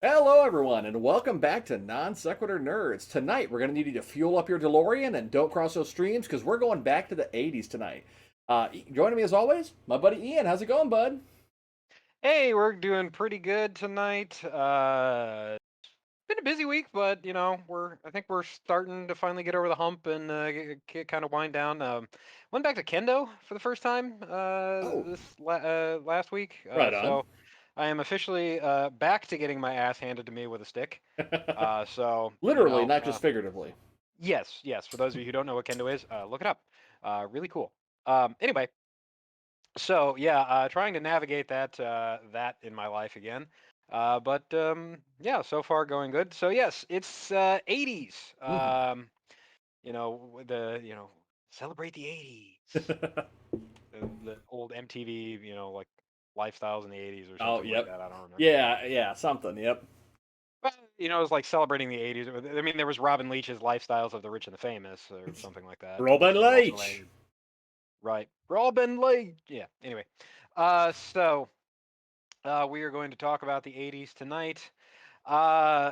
Hello, everyone, and welcome back to Non Sequitur Nerds. Tonight, we're going to need you to fuel up your DeLorean and don't cross those streams because we're going back to the 80s tonight. Joining me as always, my buddy Ian. How's it going, bud? Hey, we're doing pretty good tonight. Been a busy week, but I think we're starting to finally get over the hump and get kind of wind down. Went back to kendo for the first time Oh, last week. right on. So I am officially back to getting my ass handed to me with a stick. So Literally, not just figuratively. yes, yes. For those of you who don't know what kendo is, look it up. Really cool. Anyway, so yeah, trying to navigate that in my life again. But yeah, so far going good. So yes, it's 80s. Mhm. Celebrate the 80s. The old MTV, like lifestyles in the 80s or Oh, something like yep. that. I don't remember. Yeah, something, yep. But it was like celebrating the 80s. I mean, there was Robin Leach's Lifestyles of the Rich and the Famous or something like that, Robin which was also Leach! right. Robin Leach. Yeah. Anyway, so we are going to talk about the 80s tonight. Uh,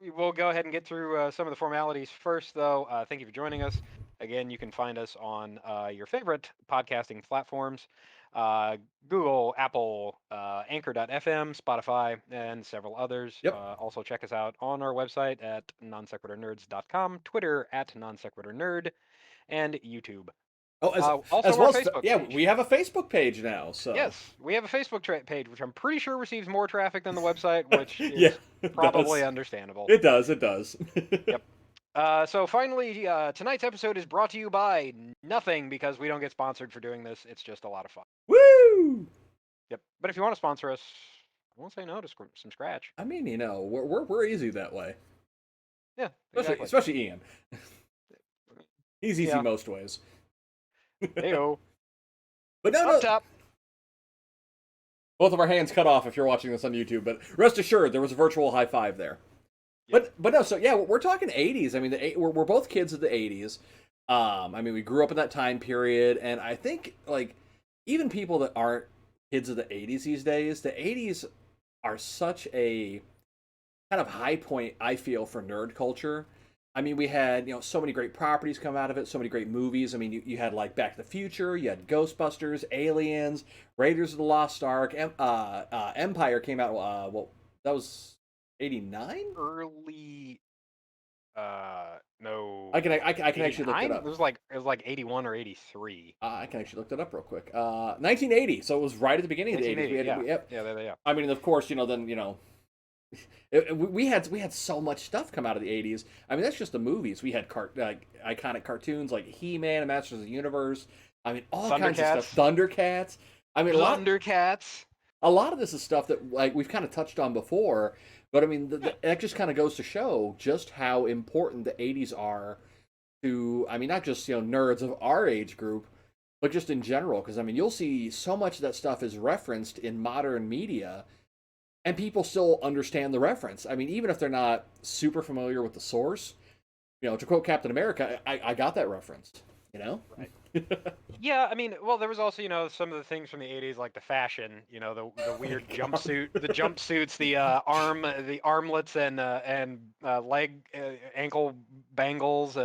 we will go ahead and get through some of the formalities first, though. Thank you for joining us. Again, you can find us on your favorite podcasting platforms Google, Apple, Anchor.fm, Spotify, and several others. Yep. Also, check us out on our website at nonsequiturnerds.com, Twitter at nonsequiturnerd, and YouTube. Oh, Also, as our well, Facebook yeah, page. we have a Facebook page now, so. Yes, we have a Facebook page, which I'm pretty sure receives more traffic than the website, which Yeah, is it probably does. understandable. It does. Yep. So finally, tonight's episode is brought to you by nothing because we don't get sponsored for doing this. It's just a lot of fun. Woo! Yep. But if you want to sponsor us, I won't say no to some scratch. I mean, we're easy that way. Yeah, Especially, exactly. especially Ian. He's easy Yeah. most ways. Heyo. But no, Up no. top. Both of our hands cut off if you're watching this on YouTube. But rest assured, there was a virtual high five there. Yep. But no. So yeah, we're talking 80s. I mean, we're both kids of the 80s. I mean, we grew up in that time period, and I think like even people that aren't kids of the 80s these days, the 80s are such a kind of high point I feel for nerd culture. I mean, we had so many great properties come out of it, so many great movies. I mean, you had like Back to the Future, you had Ghostbusters, Aliens, Raiders of the Lost Ark, Empire came out. Well, that was 89. Early. I No. can I can actually look that 89. up. It was like 81 or 83. I can actually look that up real quick. 1980, so it was right at the beginning of the 80s. 1980. Yeah. Yep. Yeah. Yeah. I mean, of course, then we had so much stuff come out of the 80s. I mean, that's just the movies. We had iconic cartoons like He-Man and Masters of the Universe. I mean, all kinds of stuff. Thundercats. Thundercats. I mean, Thundercats. a lot of this is stuff that like we've kind of touched on before, but I mean, Yeah. that just kind of goes to show just how important the 80s are to, I mean, not just nerds of our age group, but just in general. Because I mean, you'll see so much of that stuff is referenced in modern media and people still understand the reference. I mean, even if they're not super familiar with the source, to quote Captain America, I got that reference. You know? Right. Yeah, I mean, well, there was also, some of the things from the 80s, like the fashion, the Oh my weird god. jumpsuits, the armlets and leg, ankle bangles,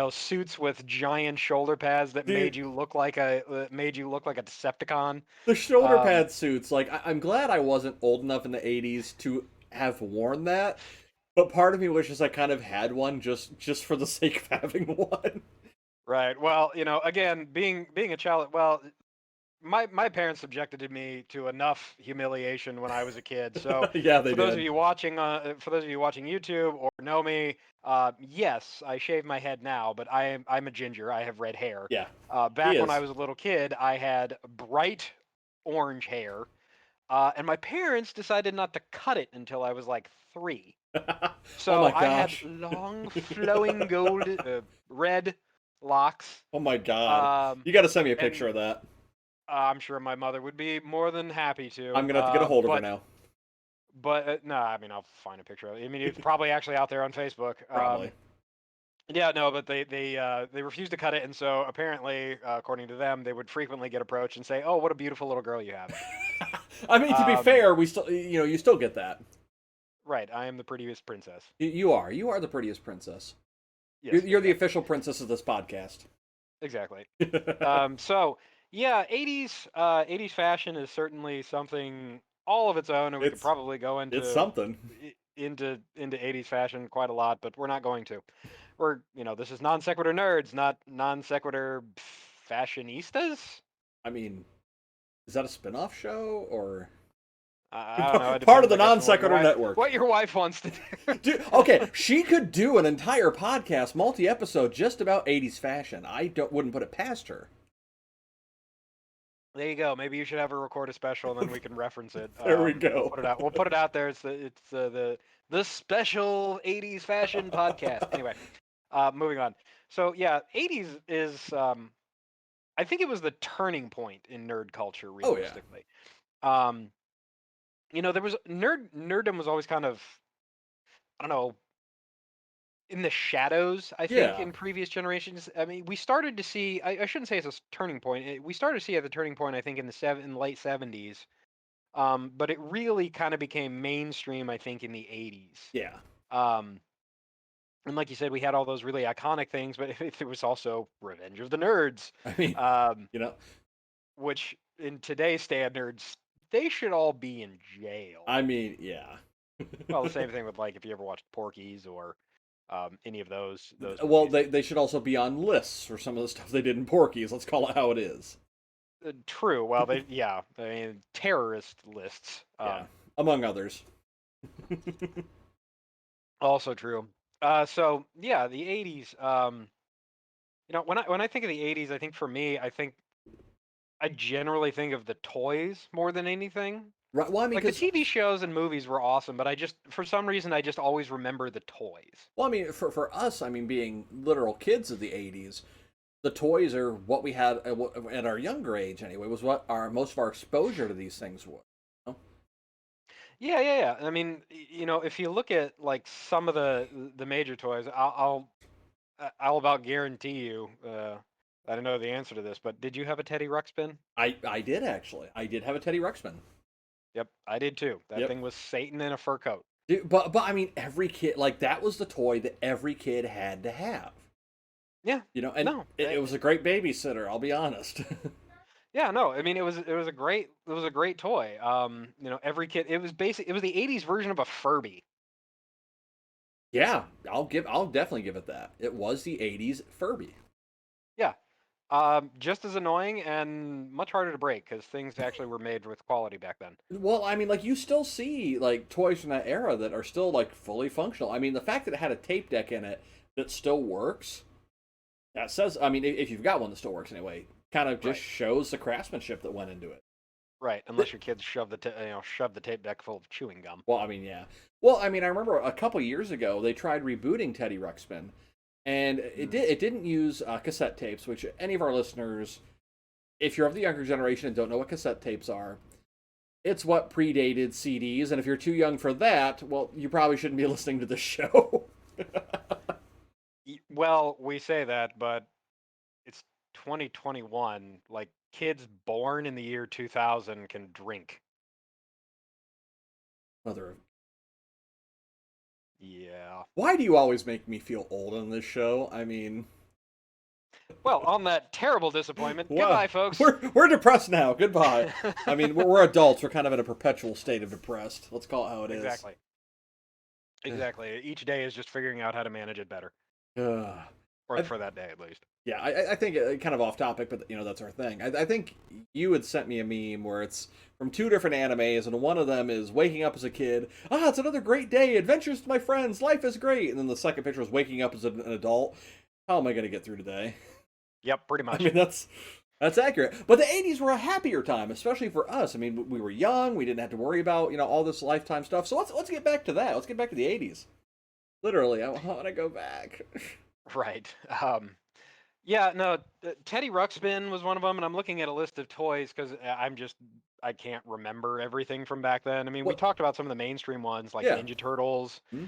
suits with giant shoulder pads that Dude, made you look like a Decepticon. the shoulder Um, pad suits. Like, I'm glad I wasn't old enough in the '80s to have worn that, but part of me wishes I kind of had one just for the sake of having one. right. Well, again, being a child, well, my parents subjected me to enough humiliation when I was a kid. So Yeah, they did. for those of you watching YouTube or know me, yes, I shave my head now, but I'm a ginger. I have red hair. Yeah, he Back when I is. was a little kid, I had bright orange hair, and my parents decided not to cut it until I was like 3. Oh So my I had gosh. long, flowing gold, red locks. Oh my god. Um, You got to send me a and picture of that. I'm sure my mother would be more than happy I'm to. gonna have to get a hold of her now. No, I mean I'll find a picture of it. I mean it's probably actually out there on Facebook. Probably. Yeah, no, but they refused to cut it, and so apparently, according to them, they would frequently get approached and say, "Oh, what a beautiful little girl you have." I mean, to be Um, fair, we still, you still get that. Right, I am the prettiest princess. You are. You are the prettiest princess. Yes, You're the exactly. official princess of this podcast. Exactly. So yeah, 80s fashion is certainly something all of its own, and we could it's probably go it's something. into 80s fashion quite a lot, but we're not going to. This is non sequitur nerds, not non sequitur fashionistas. I mean, is that a spin-off show or I don't know. It part of depends, the I guess, non on what your sequitur wife network? wants to do. Dude, okay, she could do an entire podcast, multi-episode, just about 80s fashion. I wouldn't put it past her. There you go. Maybe you should have her record a special, and then we can reference it. There we We'll go. put it out. We'll put it out there. It's the special '80s fashion podcast. Anyway, moving on. So yeah, '80s is I think it was the turning point in nerd culture. Oh yeah. Realistically, um, there was nerddom was always kind of, I don't know, in the shadows. I think Yeah. in previous generations. I mean, we started to see. I shouldn't say it's a turning point. We started to see at the turning point. I think in the late '70s. But it really kind of became mainstream, I think, in the 80s. Yeah. Um, and like you said, we had all those really iconic things, but it was also Revenge of the Nerds, I mean, um, you know, which in today's standards, they should all be in jail. I mean, yeah. Well, the same thing with, like, if you ever watched Porky's or any of those Well, movies. they should also be on lists for some of the stuff they did in Porky's. Let's call it how it is. True. Well, yeah, I mean, terrorist lists. Yeah, among others. Also true. So yeah, the '80s. When I think of the '80s, I think for me, I generally think of the toys more than anything. Right. Well, I mean, Like the because TV shows and movies were awesome, but for some reason, I just always remember the toys. well, I mean, for us, I mean, being literal kids of the '80s, the toys are what we had at our younger age anyway. Was what our most of our exposure to these things was. You know? Yeah, yeah, yeah. I mean, if you look at like some of the major toys, I'll about guarantee you. I don't know the answer to this, but did you have a Teddy Ruxpin? I did actually. I did have a Teddy Ruxpin. Yep, I did too. That Yep. thing was Satan in a fur coat. Dude, but I mean, every kid like that was the toy that every kid had to have. Yeah, And no, it was a great babysitter. I'll be honest. yeah, no. I mean, it was a great toy. Every kid. It was the '80s version of a Furby. Yeah, I'll definitely give it that. It was the '80s Furby. Yeah. Just as annoying and much harder to break because things actually were made with quality back then. Well, I mean, like you still see like toys from that era that are still like fully functional. I mean, the fact that it had a tape deck in it that still works, that says, I mean, if you've got one that still works anyway, kind of just Right. shows the craftsmanship that went into it. Right. Unless your kids shove the tape deck full of chewing gum. Well, I mean, yeah. Well, I mean, I remember a couple years ago they tried rebooting Teddy Ruxpin, and Mm. it didn't use cassette tapes, which any of our listeners, if you're of the younger generation and don't know what cassette tapes are, it's what predated CDs, and if you're too young for that, well, you probably shouldn't be listening to this show. Well, we say that, but it's 2021. Like kids born in the year 2000 can drink. Mother of... Yeah. Why do you always make me feel old on this show? I mean, Well, on that terrible disappointment, wow, goodbye, folks. we're depressed now. Goodbye. I mean, we're adults. We're kind of in a perpetual state of depressed. Let's call it how it is. Exactly. Exactly. Each day is just figuring out how to manage it better, Ugh. or I, for that day at least. yeah, I think kind of off topic, but that's our thing. I think you had sent me a meme where it's from two different animes, and one of them is waking up as a kid. Ah, it's another great day. Adventures with my friends. Life is great. And then the second picture is waking up as an adult. How am I going to get through today? Yep, pretty I much. mean, that's accurate. But the '80s were a happier time, especially for us. I mean, we were young. We didn't have to worry about all this lifetime stuff. So let's get back to that. Let's get back to the '80s. Literally, I want to go back. Right. Yeah, no, Teddy Ruxpin was one of them, and I'm looking at a list of toys because I can't remember everything from back then. I mean, we What? talked about some of the mainstream ones like Yeah. Ninja Turtles, Hmm?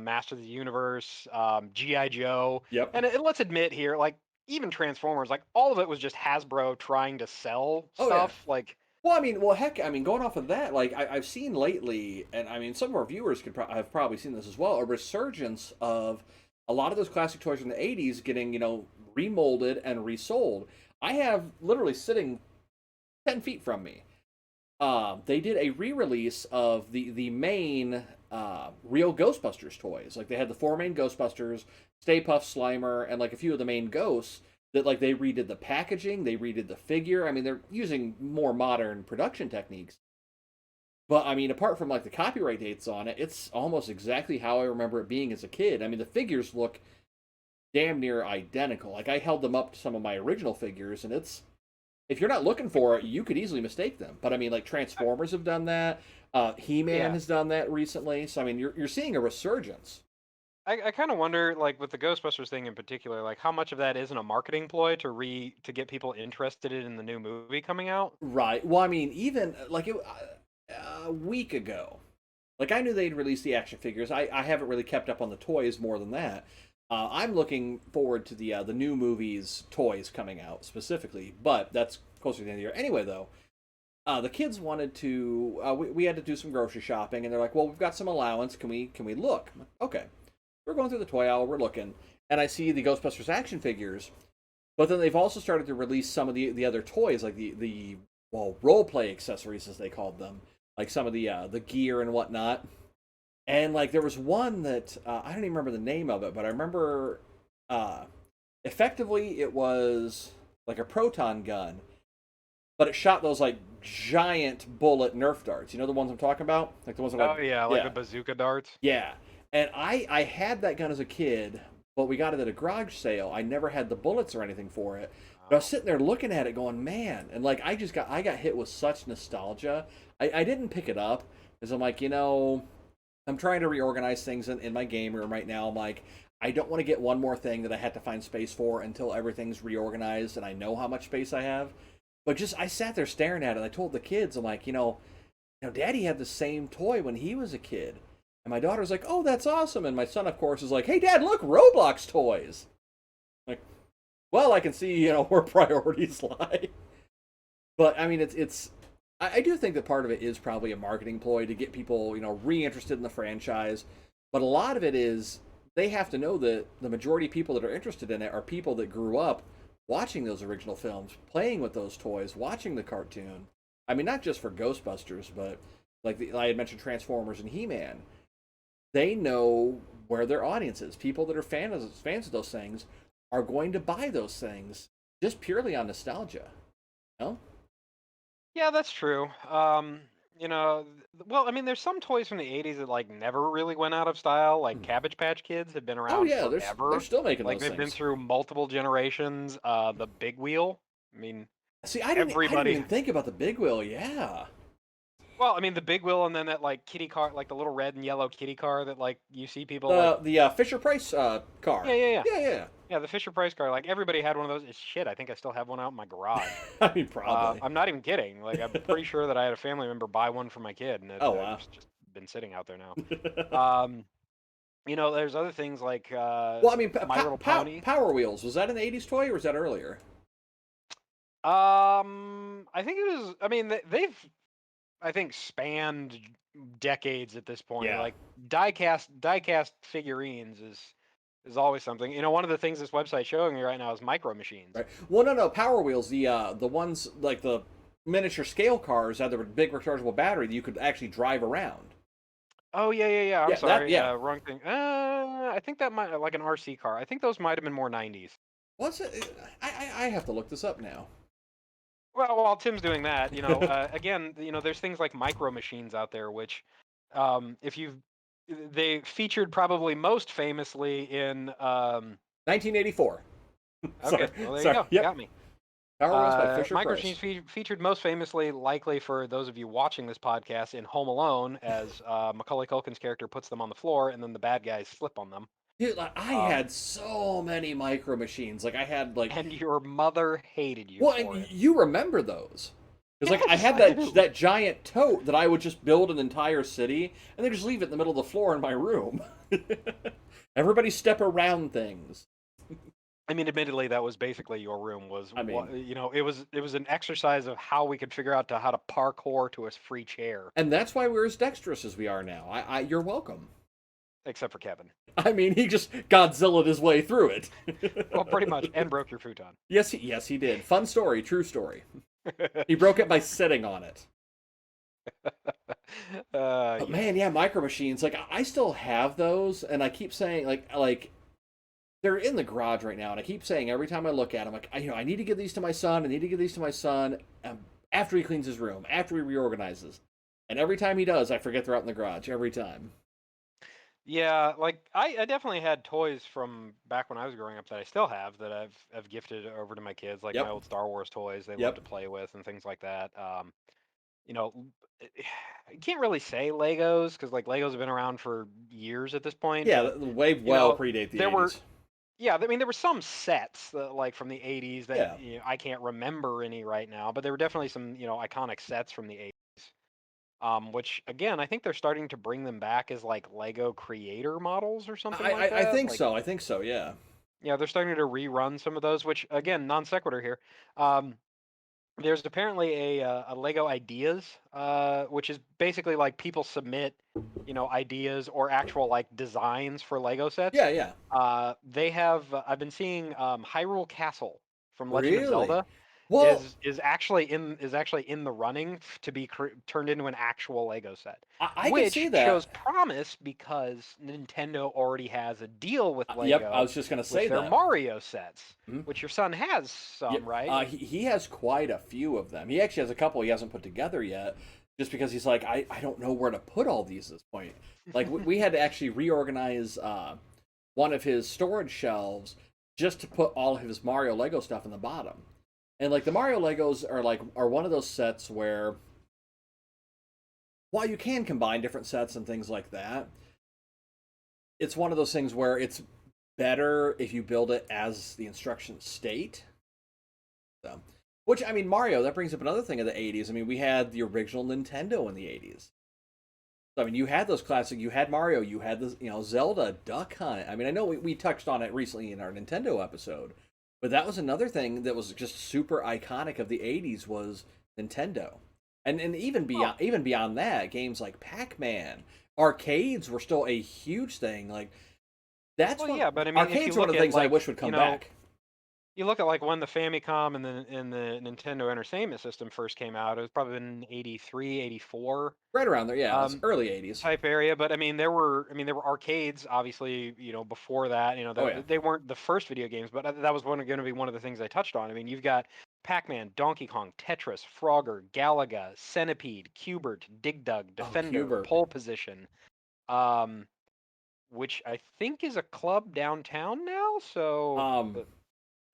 Master of the Universe, GI Joe, Yep. and let's admit here, like even Transformers, like all of it was just Hasbro trying to sell Oh yeah. stuff. Like Well, I mean, well, heck, I mean, going off of that, like I've seen lately, and I mean, some of our viewers have probably seen this as well, a resurgence of a lot of those classic toys from the '80s getting, remolded and resold. I have literally sitting 10 feet from me. They did a re-release of the main real Ghostbusters toys. Like they had the four main Ghostbusters, Stay Puft, Slimer, and like a few of the main ghosts. That like they redid the packaging, they redid the figure. I mean, they're using more modern production techniques. But I mean, apart from like the copyright dates on it, it's almost exactly how I remember it being as a kid. I mean, the figures look damn near identical. Like I held them up to some of my original figures, and it's if you're not looking for it, you could easily mistake them. But I mean, like Transformers have done that. He-Man has done that recently. So I mean, you're seeing a resurgence. I kind of wonder, like with the Ghostbusters thing in particular, like how much of that isn't a marketing ploy to get people interested in the new movie coming out. Right. Well, I mean, even like a week ago, like I knew they'd release the action figures. I haven't really kept up on the toys more than that. I'm looking forward to the new movie's toys coming out specifically, but that's closer to the end of the year. Anyway, though, the kids wanted to. We had to do some grocery shopping, and they're like, "Well, we've got some allowance. Can we look?" I'm like, okay. We're going through the toy aisle. We're looking, and I see the Ghostbusters action figures, but then they've also started to release some of the other toys, like the role play accessories as they called them, like some of the gear and whatnot. And like there was one that I don't even remember the name of it, but I remember effectively it was like a proton gun, but it shot those like giant bullet Nerf darts. You know the ones I'm talking about, like the ones that Oh yeah, like the bazooka darts. Yeah, and I had that gun as a kid, but we got it at a garage sale. I never had the bullets or anything for it. But I was sitting there looking at it, going, man, and like I got hit with such nostalgia. I didn't pick it up because I'm like, I'm trying to reorganize things in my game room right now. I'm like, I don't want to get one more thing that I had to find space for until everything's reorganized and I know how much space I have. But just I sat there staring at it. And I told the kids, I'm like, Daddy had the same toy when he was a kid. And my daughter's like, oh, that's awesome. And my son, of course, is like, hey, Dad, look, Roblox toys. Like, well, I can see, where priorities lie. But, I mean, I do think that part of it is probably a marketing ploy to get people, reinterested in the franchise. But a lot of it is they have to know that the majority of people that are interested in it are people that grew up watching those original films, playing with those toys, watching the cartoon. I mean, not just for Ghostbusters, but like I had mentioned Transformers and He-Man. They know where their audience is. People that are fans of those things are going to buy those things just purely on nostalgia. Yeah, that's true. Well, I mean, there's some toys from the '80s that like never really went out of style. Like Cabbage Patch Kids have been Oh around yeah, forever. they're still making Like those they've been things. through multiple generations. The Big Wheel. I mean, See, I didn't even think about the Big Wheel. Yeah. Well, I mean, the Big Wheel, and then that like kitty car, like the little red and yellow kitty car that like you see people like. The Fisher Price car. Yeah. Yeah, the Fisher Price car. Like everybody had one of those. Shit, I think I still have one out in my garage. I mean, probably. I'm not even kidding. Like I'm pretty sure that I had a family member buy one for my kid, and it's just been sitting out there now. There's other things like well, I mean, My Little Pony. Power Wheels, was that an '80s toy or was that earlier? I think it was. I mean, they've I think spanned decades at this point. Yeah. Like diecast figurines is always something. One of the things this website's showing me right now is micro machines. Right. Well, no, Power Wheels, the ones like the miniature scale cars had the big rechargeable battery that you could actually drive around. Oh yeah. I'm sorry. Yeah. Wrong thing. I think that might like an RC car. I think those might have been more '90s. What's it? I have to look this up now. Well, while Tim's doing that, again, there's things like micro machines out there, which, they featured probably most famously in 1984. Okay, well there you go, Yep. got me. Power Wheels by Fisher Micro Price. machines featured most famously, likely for those of you watching this podcast, in Home Alone, as Macaulay Culkin's character puts them on the floor, and then the bad guys slip on them. Dude, like, I had so many micro machines. Like I had like, and your mother hated you. Well, for and it. you remember those? Because like I Yes, had I do. that giant tote that I would just build an entire city and then just leave it in the middle of the floor in my room. Everybody step around things. I mean, admittedly, that was basically your room. Was I what mean, it was an exercise of how we could figure out how to parkour to a free chair, and that's why we're as dexterous as we are now. You're welcome. except for Kevin. I mean, he just Godzilla'd his way through Well, it. pretty much, and broke your futon. Yes, he did. Fun story, true story. He broke it by sitting on it. But Yes. man, yeah, micro machines. Like I still have those, and I keep saying like they're in the garage right now, and I keep saying every time I look at them, like I need to give these to my son. I need to give these to my son after he cleans his room, after he reorganizes. And every time he does, I forget they're out in the garage. Every time. Yeah, like I definitely had toys from back when I was growing up that I still have that I've gifted over to my kids, like my Yep. old Star Wars toys they love Yep. to play with and things like that. You know, you can't really say Legos because like Legos have been around for years at this point, Yeah, but the wave you well know, predate the there were '80s. yeah, I mean there were some sets that, like from the 80s that Yeah. I can't remember any right now, but there were definitely some iconic sets from the 80s. Which again, I think they're starting to bring them back as like Lego creator models or something like I that. think Like, so. I think so. Yeah. yeah, they're starting to rerun some of those. Which again, non sequitur here. Um, there's apparently a Lego Ideas, which is basically like people submit, ideas or actual like designs for Lego sets. Yeah. Yeah. They have I've been seeing Hyrule Castle from Legend of Really? Zelda Well, is actually in the running to be turned into an actual Lego set, I can see which that. shows promise because Nintendo already has a deal with Yep. I Lego was just gonna with say their that. Mario sets, Mhm. which your son has some, Yep. right? He has quite a few of them. He actually has a couple he hasn't put together yet, just because he's like, I don't know where to put all these at this point. Like we had to actually reorganize one of his storage shelves just to put all of his Mario Lego stuff in the bottom. And like the Mario Legos are one of those sets where while you can combine different sets and things like that, it's one of those things where it's better if you build it as the instructions state. So, which I mean, Mario. That brings up another thing of the '80s. I mean, we had the original Nintendo in the '80s. So, I mean, you had those classic. You had Mario. You had the Zelda, Duck Hunt. I mean, I know we touched on it recently in our Nintendo episode, but that was another thing that was just super iconic of the '80s was Nintendo, and Oh, even beyond that, games like Pac Man, arcades were still a huge thing. Like that's well, one yeah, but I mean, if you arcades are one look of the at things I like, wish would come back. you look at like when the Famicom and the Nintendo Entertainment System first came out, it was probably in 83, 84. Right around there, yeah, it was Um, early '80s. type area, but I mean there were arcades obviously, before that, Oh yeah. they weren't the first video games, but that was going to be one of the things I touched on. I mean, you've got Pac-Man, Donkey Kong, Tetris, Frogger, Galaga, Centipede, Cubert, Dig Dug, Oh, Defender, Cubert. Pole Position, um, which I think is a club downtown now. So, Um,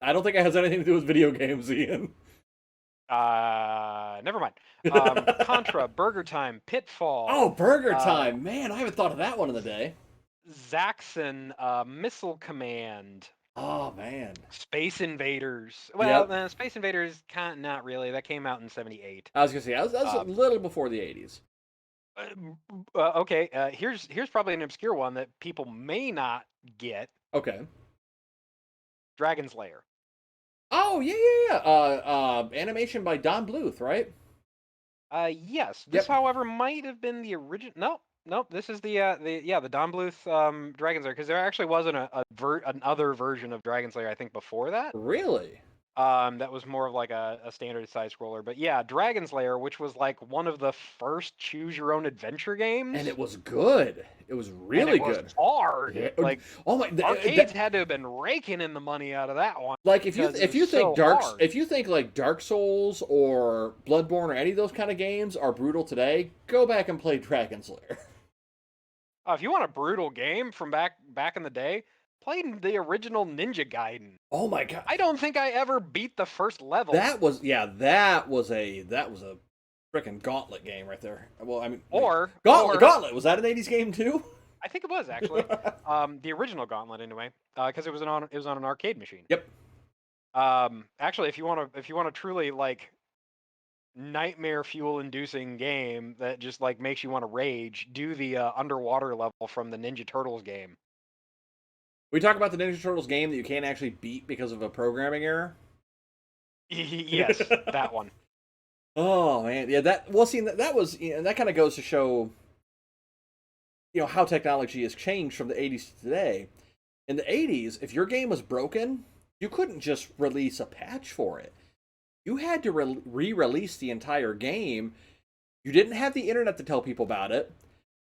I don't think it has anything to do with video games, Ian. never mind. Contra, Burger Time, Pitfall, Oh, Burger uh, Time. Man, I haven't thought of that one in the day. Zaxxon, Missile Command, Oh man. Space Invaders. Well, Yep. Space Invaders, kind not really. That came out in '78. I was gonna say I was a Um, little before the '80s. okay, here's probably an obscure one that people may not get. Okay. Dragon's Lair. Oh yeah. Animation by Don Bluth, right? Yes. This, Yep. however, might have been the original. No, nope. This is the Don Bluth Dragon's Lair, because there actually wasn't another version of Dragon's Lair I think before that. Really? That was more of like a standard side scroller. But yeah, Dragon's Lair, which was like one of the first choose your own adventure And games, it was good. It was and it really was good. hard. Yeah. Like, Oh my. arcades had to have been raking in the money out of that one Like because it if was you think so hard. if you think like Dark Souls or Bloodborne or any of those kind of games are brutal today, go back and play Dragon's Lair. If you want a brutal game from back in the day, play the original Ninja Gaiden. Oh my god. I don't think I ever beat the first level. That was that was a freaking Gauntlet game right there. Well, I mean, wait, Or Gauntlet was that an '80s game too? I think it was actually the original Gauntlet anyway, because it was on an arcade machine. Yep. Actually, if you want to truly like nightmare fuel inducing game that just like makes you want to rage, do the underwater level from the Ninja Turtles game. We talk about the Ninja Turtles game that you can't actually beat because of a programming error. Yes, that one. Oh man, yeah. That well, see, that was that kind of goes to show how technology has changed from the '80s to today. In the '80s, if your game was broken, you couldn't just release a patch for it. You had to re-release the entire game. You didn't have the internet to tell people about it.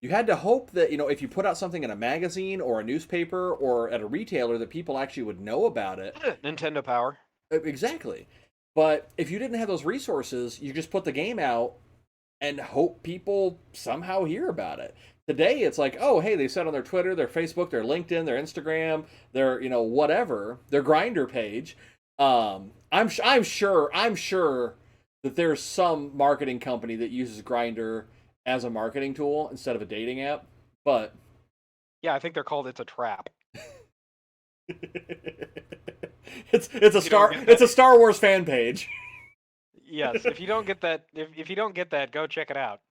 You had to hope that if you put out something in a magazine or a newspaper or at a retailer, that people actually would know about it. Nintendo Power. Exactly. But if you didn't have those resources, you just put the game out and hope people somehow hear about it. Today, it's like, oh, hey, they said on their Twitter, their Facebook, their LinkedIn, their Instagram, their whatever, their Grinder page. I'm sure that there's some marketing company that uses Grinder as a marketing tool instead of a dating app. But yeah, I think they're called It's a Trap. it's a Star Wars fan page. Yes, if you don't get that, if you don't get that, go check it out.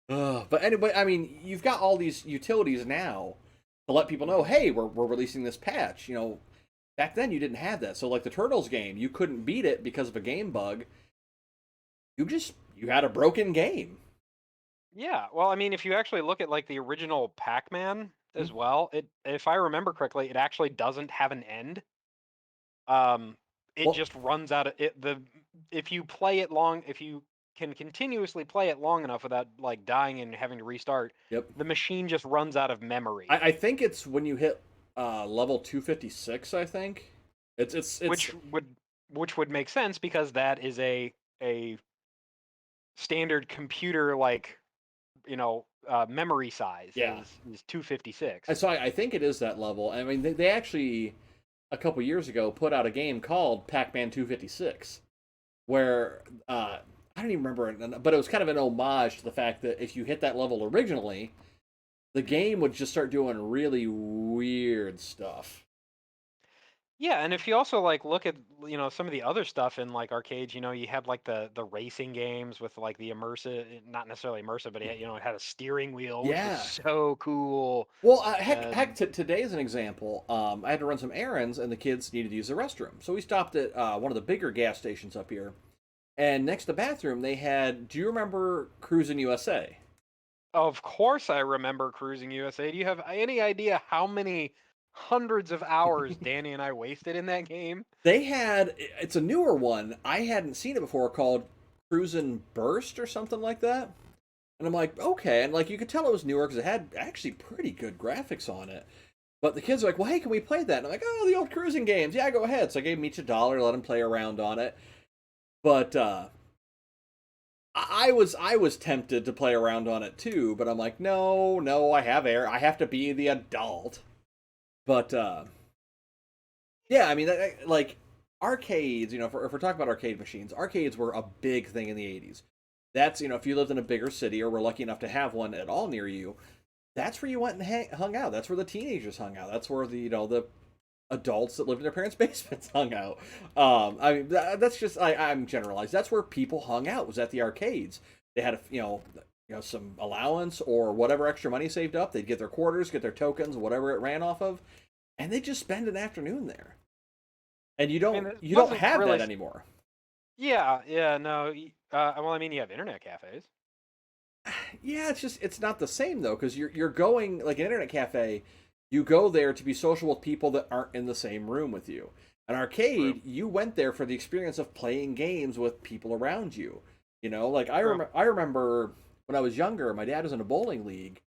But anyway, I mean, you've got all these utilities now to let people know, hey, we're releasing this patch. Back then you didn't have that. So like the Turtles game, you couldn't beat it because of a game bug. You had a broken game. Yeah, well, I mean, if you actually look at like the original Pac-Man as well, if I remember correctly, it actually doesn't have an end. It just runs out of it. If you play it long, if you can continuously play it long enough without like dying and having to restart, the machine just runs out of memory. I think it's when you hit level 256. I think it's which would make sense because that is a standard computer like memory size. Is 256. So I think it is that level. I mean, they actually a couple years ago put out a game called Pac-Man 256, where I don't even remember, but it was kind of an homage to the fact that if you hit that level originally, the game would just start doing really weird stuff. Yeah, and if you also like look at some of the other stuff in like arcades, you had like the racing games with like the immersive, not necessarily immersive, but it had a steering wheel, which was so cool. Well, heck, today as an example, I had to run some errands and the kids needed to use the restroom, so we stopped at one of the bigger gas stations up here, and next to the bathroom they had. Do you remember Cruisin' USA? Of course, I remember Cruising USA. Do you have any idea how many hundreds of hours Danny and I wasted in that game? They had, it's a newer one. I hadn't seen it before, called Cruisin' Burst or something like that. And I'm like, okay. And like you could tell it was newer because it had actually pretty good graphics on it. But the kids are like, well, hey, can we play that? And I'm like, oh, the old cruising games. Yeah, go ahead. So I gave them each $1, let them play around on it. But I was tempted to play around on it too, but I'm like, no, I have to be the adult. But yeah, I mean, like arcades, if we're talking about arcade machines, arcades were a big thing in the '80s. That's if you lived in a bigger city or were lucky enough to have one at all near you, that's where you went and hung out. That's where the teenagers hung out. That's where the adults that lived in their parents' basements hung out. I mean, that's just I'm generalized. That's where people hung out, was at the arcades. They had some allowance or whatever extra money saved up. They'd get their quarters, get their tokens, whatever it ran off of, and they'd just spend an afternoon there. And you don't have that anymore. Yeah, no. Well, I mean, you have internet cafes. Yeah, it's not the same though, because you're going like an internet cafe. You go there to be social with people that aren't in the same room with you. An arcade, you went there for the experience of playing games with people around you. Like I remember when I was younger, my dad was in a bowling league,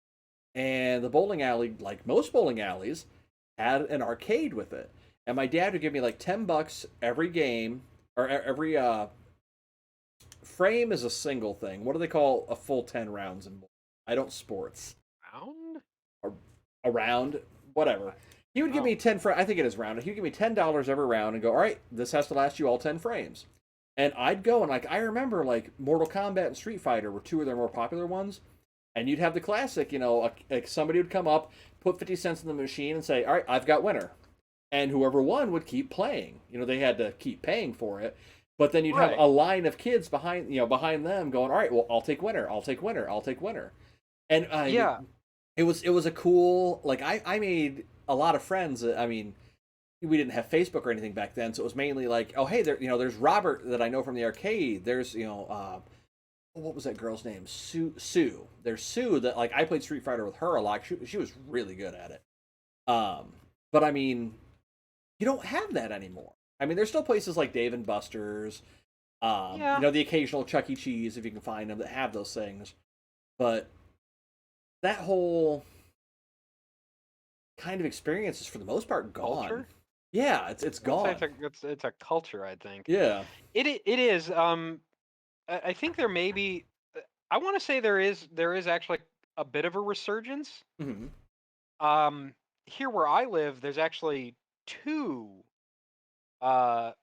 and the bowling alley, like most bowling alleys, had an arcade with it. And my dad would give me like $10 every game, or every frame is a single thing. What do they call a full 10 rounds in bowling? I don't sports. Round? A round, whatever. He would give me 10 I think it is round. He would give me $10 every round and go, all right, this has to last you all 10 frames. And I'd go and like I remember like Mortal Kombat and Street Fighter were two of their more popular ones. And you'd have the classic, like somebody would come up, put 50 cents in the machine and say, all right, I've got winner. And whoever won would keep playing. They had to keep paying for it. But then you'd have a line of kids behind them going, all right, well, I'll take winner, I'll take winner, I'll take winner. And it was a cool, like I made a lot of friends. I mean, we didn't have Facebook or anything back then, so it was mainly like, oh hey, there's Robert that I know from the arcade. There's what was that girl's name? Sue. There's Sue that like I played Street Fighter with her a lot. She was really good at it. But I mean, you don't have that anymore. I mean, there's still places like Dave and Buster's, Yeah. the occasional Chuck E. Cheese if you can find them that have those things. But that whole kind of experience is for the most part gone. Culture? Yeah, it's gone. It's a culture, I think. Yeah. It is. I think there may be. I want to say there is actually a bit of a resurgence. Hmm. Here where I live, there's actually two.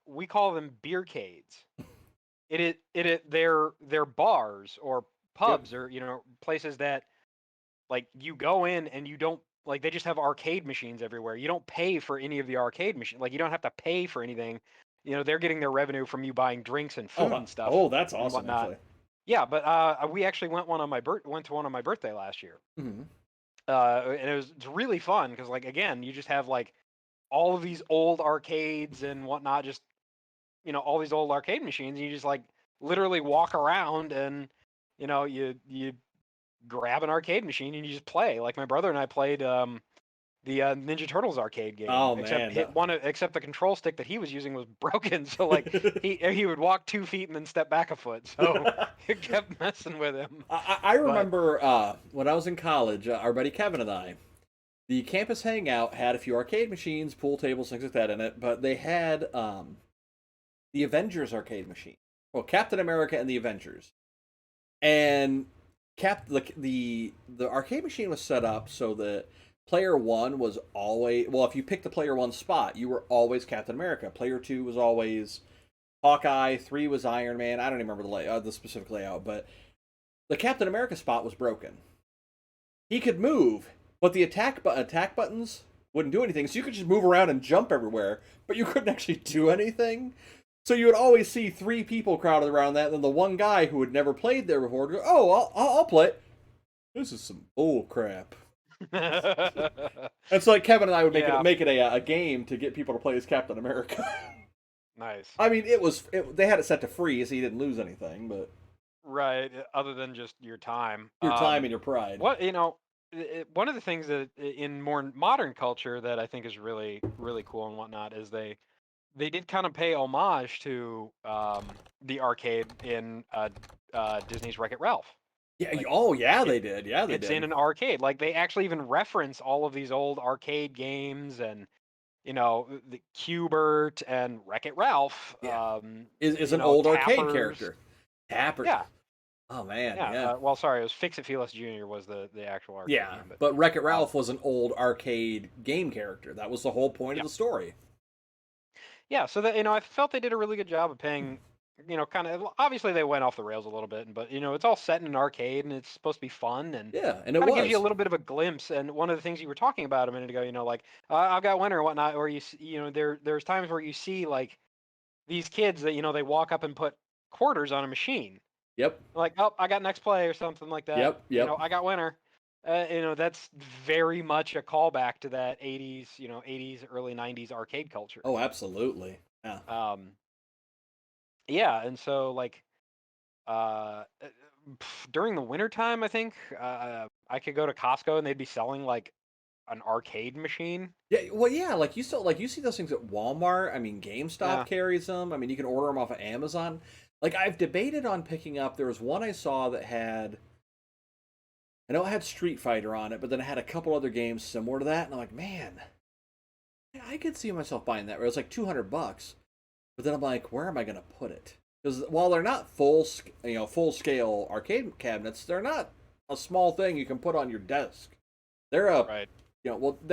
We call them beercades. They're bars or Yep. pubs or places that like you go in and you don't like they just have arcade machines everywhere. You don't pay for any of the arcade machine. Like you don't have to pay for anything. They're getting their revenue from you buying drinks and food and stuff That's and awesome whatnot. actually. Yeah, but we actually went to one on my birthday last year. Hmm. And it's really fun because like again, you just have like all of these old arcades and whatnot, just all these old arcade machines, and you just like literally walk around and you grab an arcade machine and you just play. Like my brother and I played the Ninja Turtles arcade game. Oh Except man, except the control stick that he was using was broken. So like he would walk 2 feet and then step back a foot. So it kept messing with him. I remember when I was in college, our buddy Kevin and I, the campus hangout had a few arcade machines, pool tables, things like that in it, but they had the Avengers arcade machine. Well, Captain America and the Avengers. And the arcade machine was set up so that player one was always, well, if you picked the player one spot, you were always Captain America. Player two was always Hawkeye, 3 was Iron Man. I don't even remember the specific layout, but the Captain America spot was broken. He could move, but the attack buttons wouldn't do anything. So you could just move around and jump everywhere, but you couldn't actually do anything. So you would always see 3 people crowded around that, and then the one guy who had never played there before would go, "Oh, I'll play it. This is some bull crap." And so like Kevin and I would make it a game to get people to play as Captain America. Nice. I mean, they had it set to free, so you didn't lose anything, but Right. Other than just your time. your time and your pride. One of the things that in more modern culture that I think is really really cool and whatnot is they did kind of pay homage to the arcade in Disney's Wreck-It Ralph. Yeah. Like, They did. Yeah, they it's did. in an arcade. Like they actually even reference all of these old arcade games and the Cubert and Wreck-It Ralph. Yeah. Is an old arcade Tappers. character. Tappers. Yeah. Oh man. Yeah. Yeah. Well, sorry, it was Fix It Felix Jr. was the actual arcade Yeah. game. But Wreck-It Ralph was an old arcade game character. That was the whole point of the story. Yeah, so that I felt they did a really good job of paying, kind of obviously they went off the rails a little bit, but it's all set in an arcade and it's supposed to be fun and Yeah, and it kind of gives you a was. little bit of a glimpse. And one of the things you were talking about a minute ago, like I've got winter and whatnot, or there's times where you see like these kids that they walk up and put quarters on a machine. Yep. Like, oh, I got next play or something like that. Yep. I got winner. That's very much a callback to that 80s, 80s, early 90s arcade culture. Oh, absolutely. Yeah. Yeah, and so like during the wintertime, I think I could go to Costco and they'd be selling like an arcade machine. Yeah, well, yeah, like you see those things at Walmart. I mean, GameStop carries them. I mean, you can order them off of Amazon. Like I've debated on picking up. There was one I saw that had, I know it had Street Fighter on it, but then it had a couple other games similar to that, and I'm like, man, I could see myself buying that. It was like $200, but then I'm like, where am I gonna put it? Because while they're not full scale arcade cabinets, they're not a small thing you can put on your desk. They're a Right.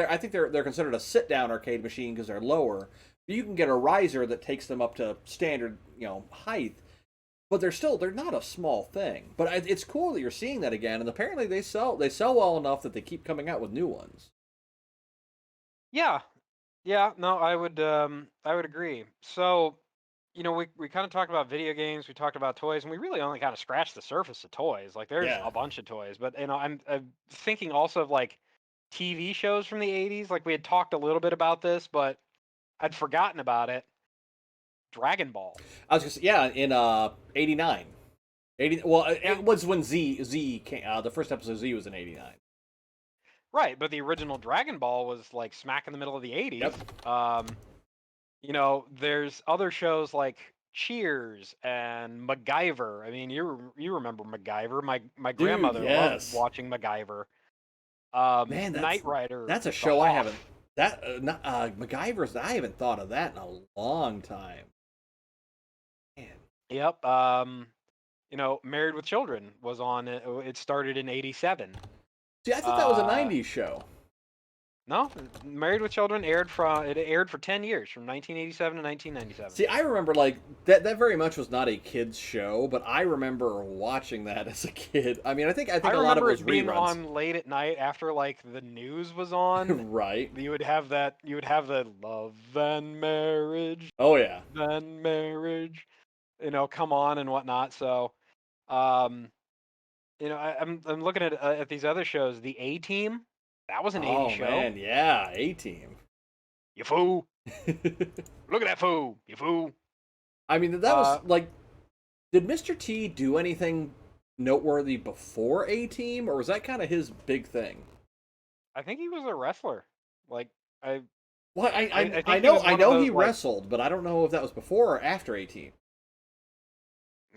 I think they're considered a sit down arcade machine because they're lower. But you can get a riser that takes them up to standard height. But they're not a small thing. But it's cool that you're seeing that again, and apparently they sell well enough that they keep coming out with new ones. Yeah. Yeah, no, I would agree. So, we kind of talked about video games, we talked about toys, and we really only kind of scratched the surface of toys. Like there's Yeah. a bunch of toys, but I'm thinking also of like TV shows from the 80s. Like we had talked a little bit about this, but I'd forgotten about it. Dragon Ball. I was just yeah in '89. 80. Well, Yeah. it was when Z came. The first episode of Z was in '89. Right, but the original Dragon Ball was like smack in the middle of the 80s. Yep. You know, there's other shows like Cheers and MacGyver. I mean, you remember MacGyver? My Dude, grandmother loved yes. watching MacGyver. Man, Knight Rider. that's a The show I Hoff. haven't. MacGyver's. I haven't thought of that in a long time. Man. Yep. You know, Married with Children was on. It started in '87. See, I thought that was a Uh, '90s show. no, Married with Children aired for 10 years, from 1987 to 1997. See, I remember like that very much was not a kids show, but I remember watching that as a kid. I mean, I think I a lot of remember it was it being reruns. on late at night after like the news was on. Right. You would have the love and marriage, Oh yeah. then marriage, you know, come on and whatnot. So, um, you know, I'm looking at these other shows. The A Team, that was an '80s Oh show. man, yeah, A-Team. You fool! Look at that fool! You fool! I mean, that was like, did Mr. T do anything noteworthy before A-Team, or was that kind of his big thing? I think he was a wrestler. Like I, Well, think I he was know one of those, he like- wrestled, but I don't know if that was before or after A-Team.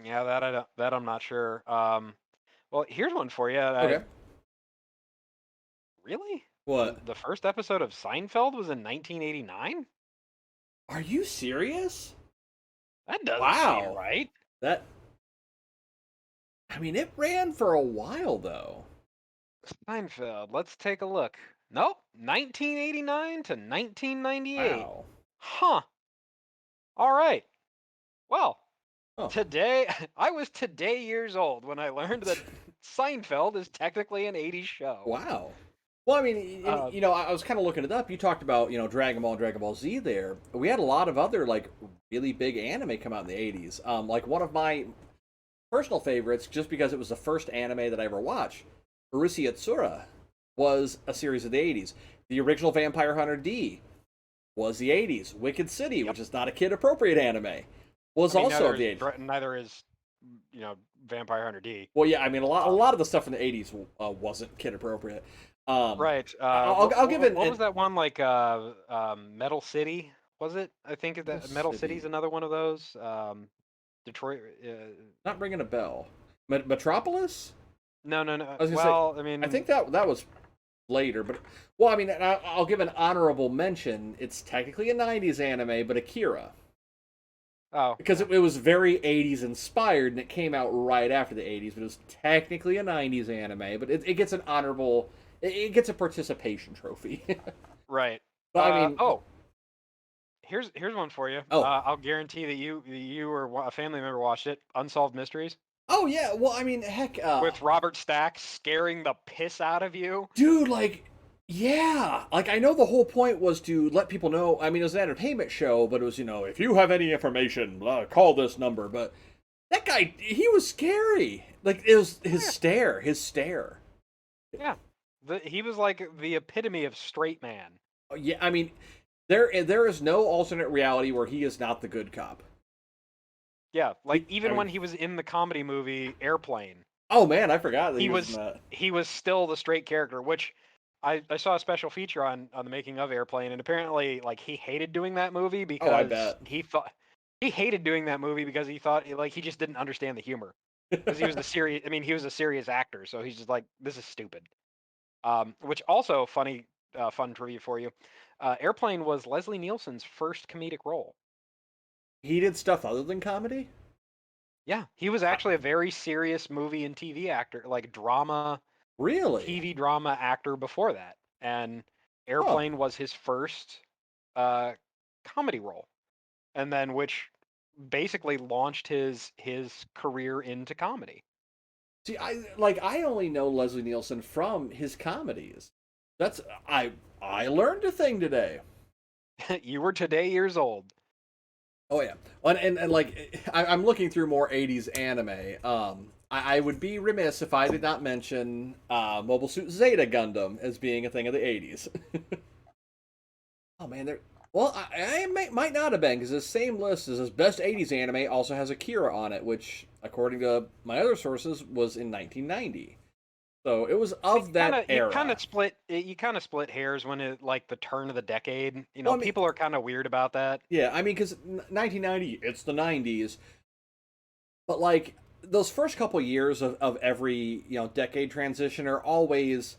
yeah, that I'm not sure. Well, here's one for you. Okay. Really? What? The first episode of Seinfeld was in 1989? Are you serious? That doesn't Wow. seem right. That. I mean, it ran for a while though. Seinfeld, let's take a look. Nope, 1989 to 1998. Wow. Huh. All right. Well, Oh. today, I was today years old when I learned that Seinfeld is technically an 80s show. Wow. Well, I mean, you know, I was kind of looking it up. You talked about, you know, Dragon Ball and Dragon Ball Z there. We had a lot of other, like, really big anime come out in the 80s. Like, one of my personal favorites, just because it was the first anime that I ever watched, Urusei Yatsura, was a series of the 80s. The original Vampire Hunter D was the 80s. Wicked City, which is not a kid-appropriate anime, was also of the 80s. Neither is, you know, Vampire Hunter D. Well, yeah, I mean, a lot of the stuff in the 80s wasn't kid-appropriate. Right. I'll give it. What was that one like? Metal City, was it? I think that Metal City. City's another one of those. Detroit. Not ringing a bell. Metropolis? No. I was gonna Well, I mean, I think that was later, but well, I mean, I'll give an honorable mention. It's technically a '90s anime, but Akira, Oh, because it was very '80s inspired, and it came out right after the '80s, but it was technically a '90s anime. But it gets an honorable. It gets a participation trophy. right. But I mean, Here's one for you. Oh. I'll guarantee that you or a family member watched it. Unsolved Mysteries oh yeah, well, I mean, heck, with Robert Stack scaring the piss out of you. dude, like, yeah, like I know the whole point was to let people know. I mean, it was an entertainment show, but it was, you know, if you have any information, call this number. But that guy, he was scary. Like, it was his stare. Yeah. He was like the epitome of straight man. Yeah, I mean, there is no alternate reality where he is not the good cop. Yeah, like even I mean- when he was in the comedy movie Airplane, Oh man, I forgot that he in was that. he was still the straight character, which I saw a special feature on the making of Airplane, and apparently like he hated doing that movie because Oh, I bet. he hated doing that movie because he thought like he just didn't understand the humor. Because he was he was a serious actor, so he's just like, this is stupid. Which also fun trivia for you. Airplane was Leslie Nielsen's first comedic role. He did stuff other than comedy. Yeah, he was actually a very serious movie and TV actor, like drama, Really? TV drama actor before that. And Airplane was his first comedy role, and then which basically launched his career into comedy. See, I only know Leslie Nielsen from his comedies. That's I learned a thing today. You were today years old. Oh yeah, and like I'm looking through more '80s anime. I would be remiss if I did not mention Mobile Suit Zeta Gundam as being a thing of the 80s. Oh man, there. Well, might not have been because this same list as his best 80s anime also has Akira on it, which, according to my other sources, was in 1990. So it was of that era. You kind of split hairs when it like the turn of the decade. You know, Well, I mean, people are kind of weird about that. yeah, I mean, because 1990, it's the 90s, but like those first couple years of every decade transition are always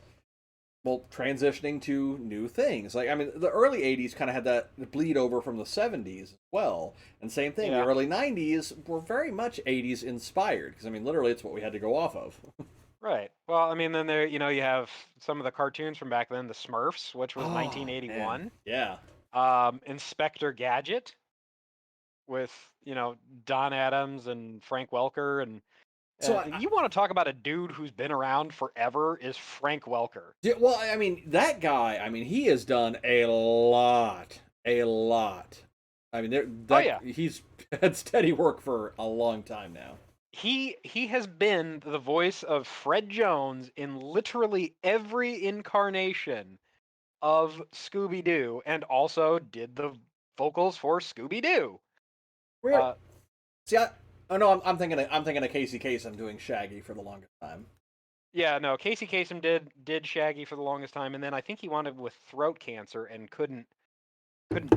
transitioning to new things. Like, I mean, the early 80s kind of had that bleed over from the 70s as well. And same thing, Yeah. the early 90s were very much 80s inspired. Because, I mean, literally, it's what we had to go off of. Right. Well, I mean, then there, you have some of the cartoons from back then, the Smurfs, which was Oh, man. 1981. Yeah. Inspector Gadget with, Don Adams and Frank Welker. And So, you want to talk about a dude who's been around forever is Frank Welker. yeah, well, I mean, that guy, I mean, he has done a lot. A lot. I mean, he's had steady work for a long time now. He has been the voice of Fred Jones in literally every incarnation of Scooby-Doo, and also did the vocals for Scooby-Doo. See, oh no, I'm thinking of Casey Kasem doing Shaggy for the longest time. Yeah, no, Casey Kasem did Shaggy for the longest time, and then I think he wound up with throat cancer and couldn't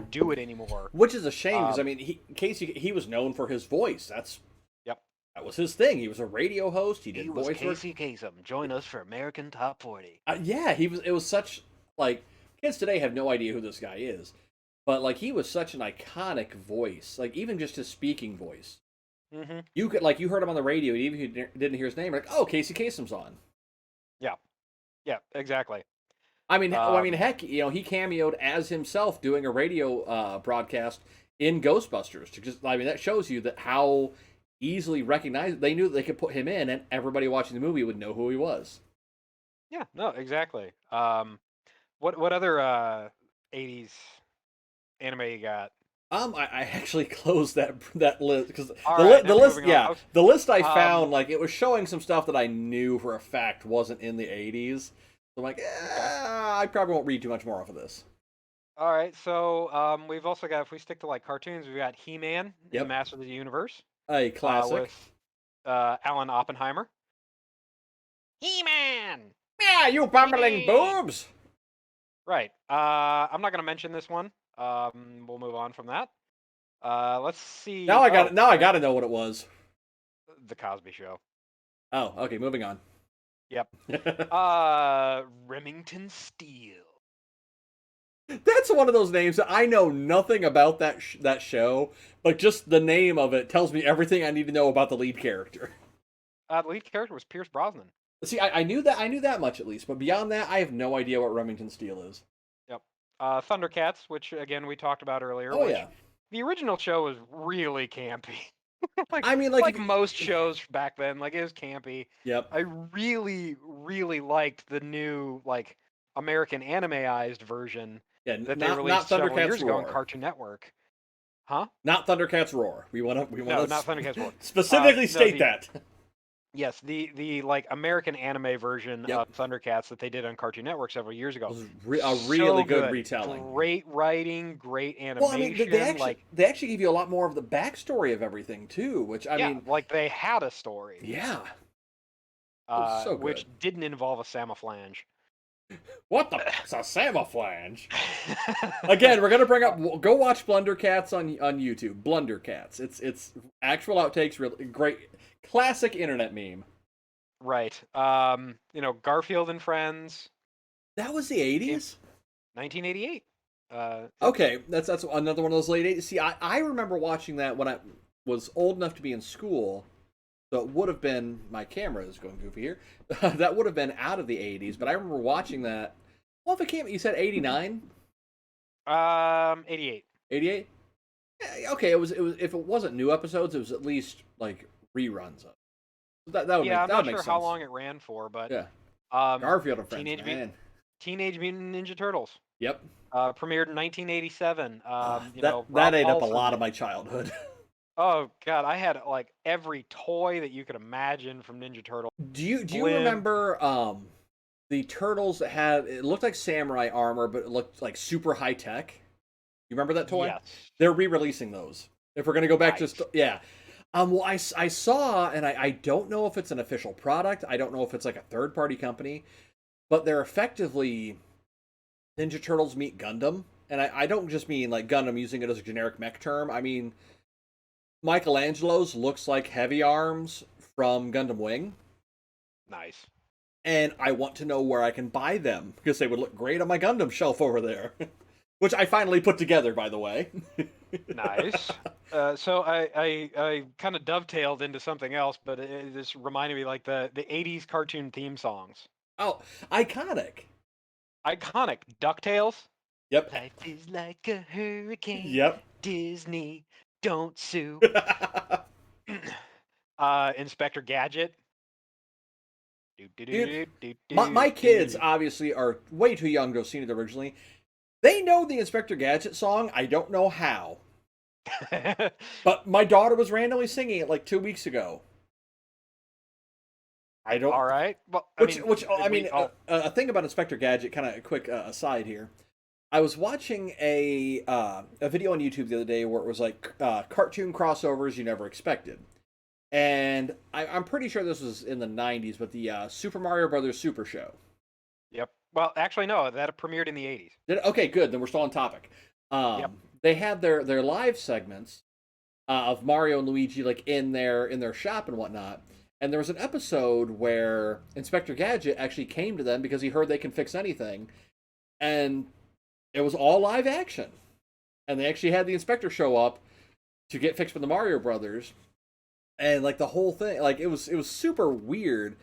do it anymore. Which is a shame because I mean, he was known for his voice. That was his thing. He was a radio host. He did voice work. Casey Kasem. Join us for American Top 40. Yeah, he was. It was such like kids today have no idea who this guy is, but like he was such an iconic voice. Like even just his speaking voice. Mm-hmm. You heard him on the radio, even if you didn't hear his name. Like, oh, Casey Kasem's on. Yeah, exactly. I mean, heck, he cameoed as himself doing a radio broadcast in Ghostbusters. I mean, that shows you that how easily recognized they knew that they could put him in, and everybody watching the movie would know who he was. Yeah, no, exactly. What other 80s anime you got? I actually closed that list because the list I found like it was showing some stuff that I knew for a fact wasn't in the 80s. So I'm like, I probably won't read too much more off of this. All right, so we've also got, if we stick to like cartoons, we've got He-Man, the Master of the Universe, a classic with Alan Oppenheimer. He-Man. Yeah, you bumbling boobs. Right. I'm not gonna mention this one. We'll move on from that. Let's see. Now I got to know what it was. The Cosby Show. Oh, okay. Moving on. Yep. Remington Steele. That's one of those names that I know nothing about that show, but just the name of it tells me everything I need to know about the lead character. The lead character was Pierce Brosnan. See, I knew that much at least, but beyond that, I have no idea what Remington Steele is. Yep. Thundercats, which again we talked about earlier. Oh yeah. The original show was really campy. like most shows back then, like it was campy. Yep. I really, really liked the new like American animeized version that they released several years ago on Cartoon Network. Huh? Not Thundercats Roar. We want to not Thundercats Roar. Specifically state that. Yes, the like American anime version of Thundercats that they did on Cartoon Network several years ago. Was a really good retelling. Great writing, great animation. Well, I mean, they actually give you a lot more of the backstory of everything too, which I mean, like they had a story. Yeah. So good. Which didn't involve a samaflange. What the fuck's a samaflange? Again, we're gonna bring up. Go watch Blundercats on YouTube. Blundercats. It's actual outtakes. Really great, classic internet meme. Right. Garfield and Friends. That was the 80s. 1988. Okay, that's another one of those late 80s. See, I remember watching that when I was old enough to be in school. So it would have been, my camera is going goofy here. That would have been out of the 80s, but I remember watching that. Well, if it came, you said 89? 88. 88? Yeah, okay, it was if it wasn't new episodes, it was at least like reruns of. That would I'm not sure sense. how long it ran for, but yeah. Garfield and Friends, Teenage Mutant Ninja Turtles. Yep. Premiered in 1987. That ate up a lot of my childhood. Oh God, I had like every toy that you could imagine from Ninja Turtle. Do you Blimp. remember the turtles that had it looked like samurai armor, but it looked like super high tech? You remember that toy? Yes. They're re-releasing those. If we're gonna go back to Nice. yeah. Well, I saw, and I don't know if it's an official product. I don't know if it's like a third party company, but they're effectively Ninja Turtles meet Gundam. And I don't just mean like Gundam using it as a generic mech term. I mean Michelangelo's looks like Heavy Arms from Gundam Wing, Nice. and I want to know where I can buy them because they would look great on my Gundam shelf over there, which I finally put together, by the way. Nice. So I kind of dovetailed into something else, but it just reminded me like the '80s cartoon theme songs. Oh, iconic. Iconic. DuckTales. Yep. Life is like a hurricane. Yep. Disney, don't sue. Inspector Gadget. Dude, my kids obviously are way too young to have seen it originally. They know the Inspector Gadget song. I don't know how. But my daughter was randomly singing it like 2 weeks ago. I don't. All right. Well, I mean, a thing about Inspector Gadget. Kind of a quick aside here. I was watching a video on YouTube the other day where it was like cartoon crossovers you never expected, and I'm pretty sure this was in the '90s, but the Super Mario Brothers Super Show. Yep. Well, actually, no. That premiered in the '80s. Okay, good. Then we're still on topic. Yep. They had their live segments of Mario and Luigi like in their shop and whatnot. And there was an episode where Inspector Gadget actually came to them because he heard they can fix anything, and it was all live action. And they actually had the inspector show up to get fixed for the Mario Brothers, and like the whole thing, like it was super weird.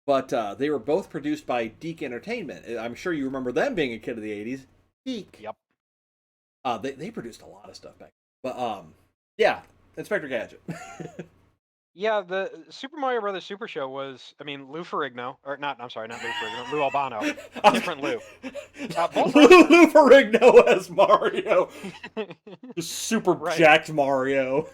But they were both produced by Deke Entertainment. I'm sure you remember them being a kid of the '80s. Deke. Yep. They produced a lot of stuff back. But yeah, Inspector Gadget. Yeah, the Super Mario Brothers Super Show was, Lou Ferrigno, or not, I'm sorry, not Lou Ferrigno, Lou Albano. Different Lou. Both Lou Ferrigno as Mario. Just super Right. jacked Mario.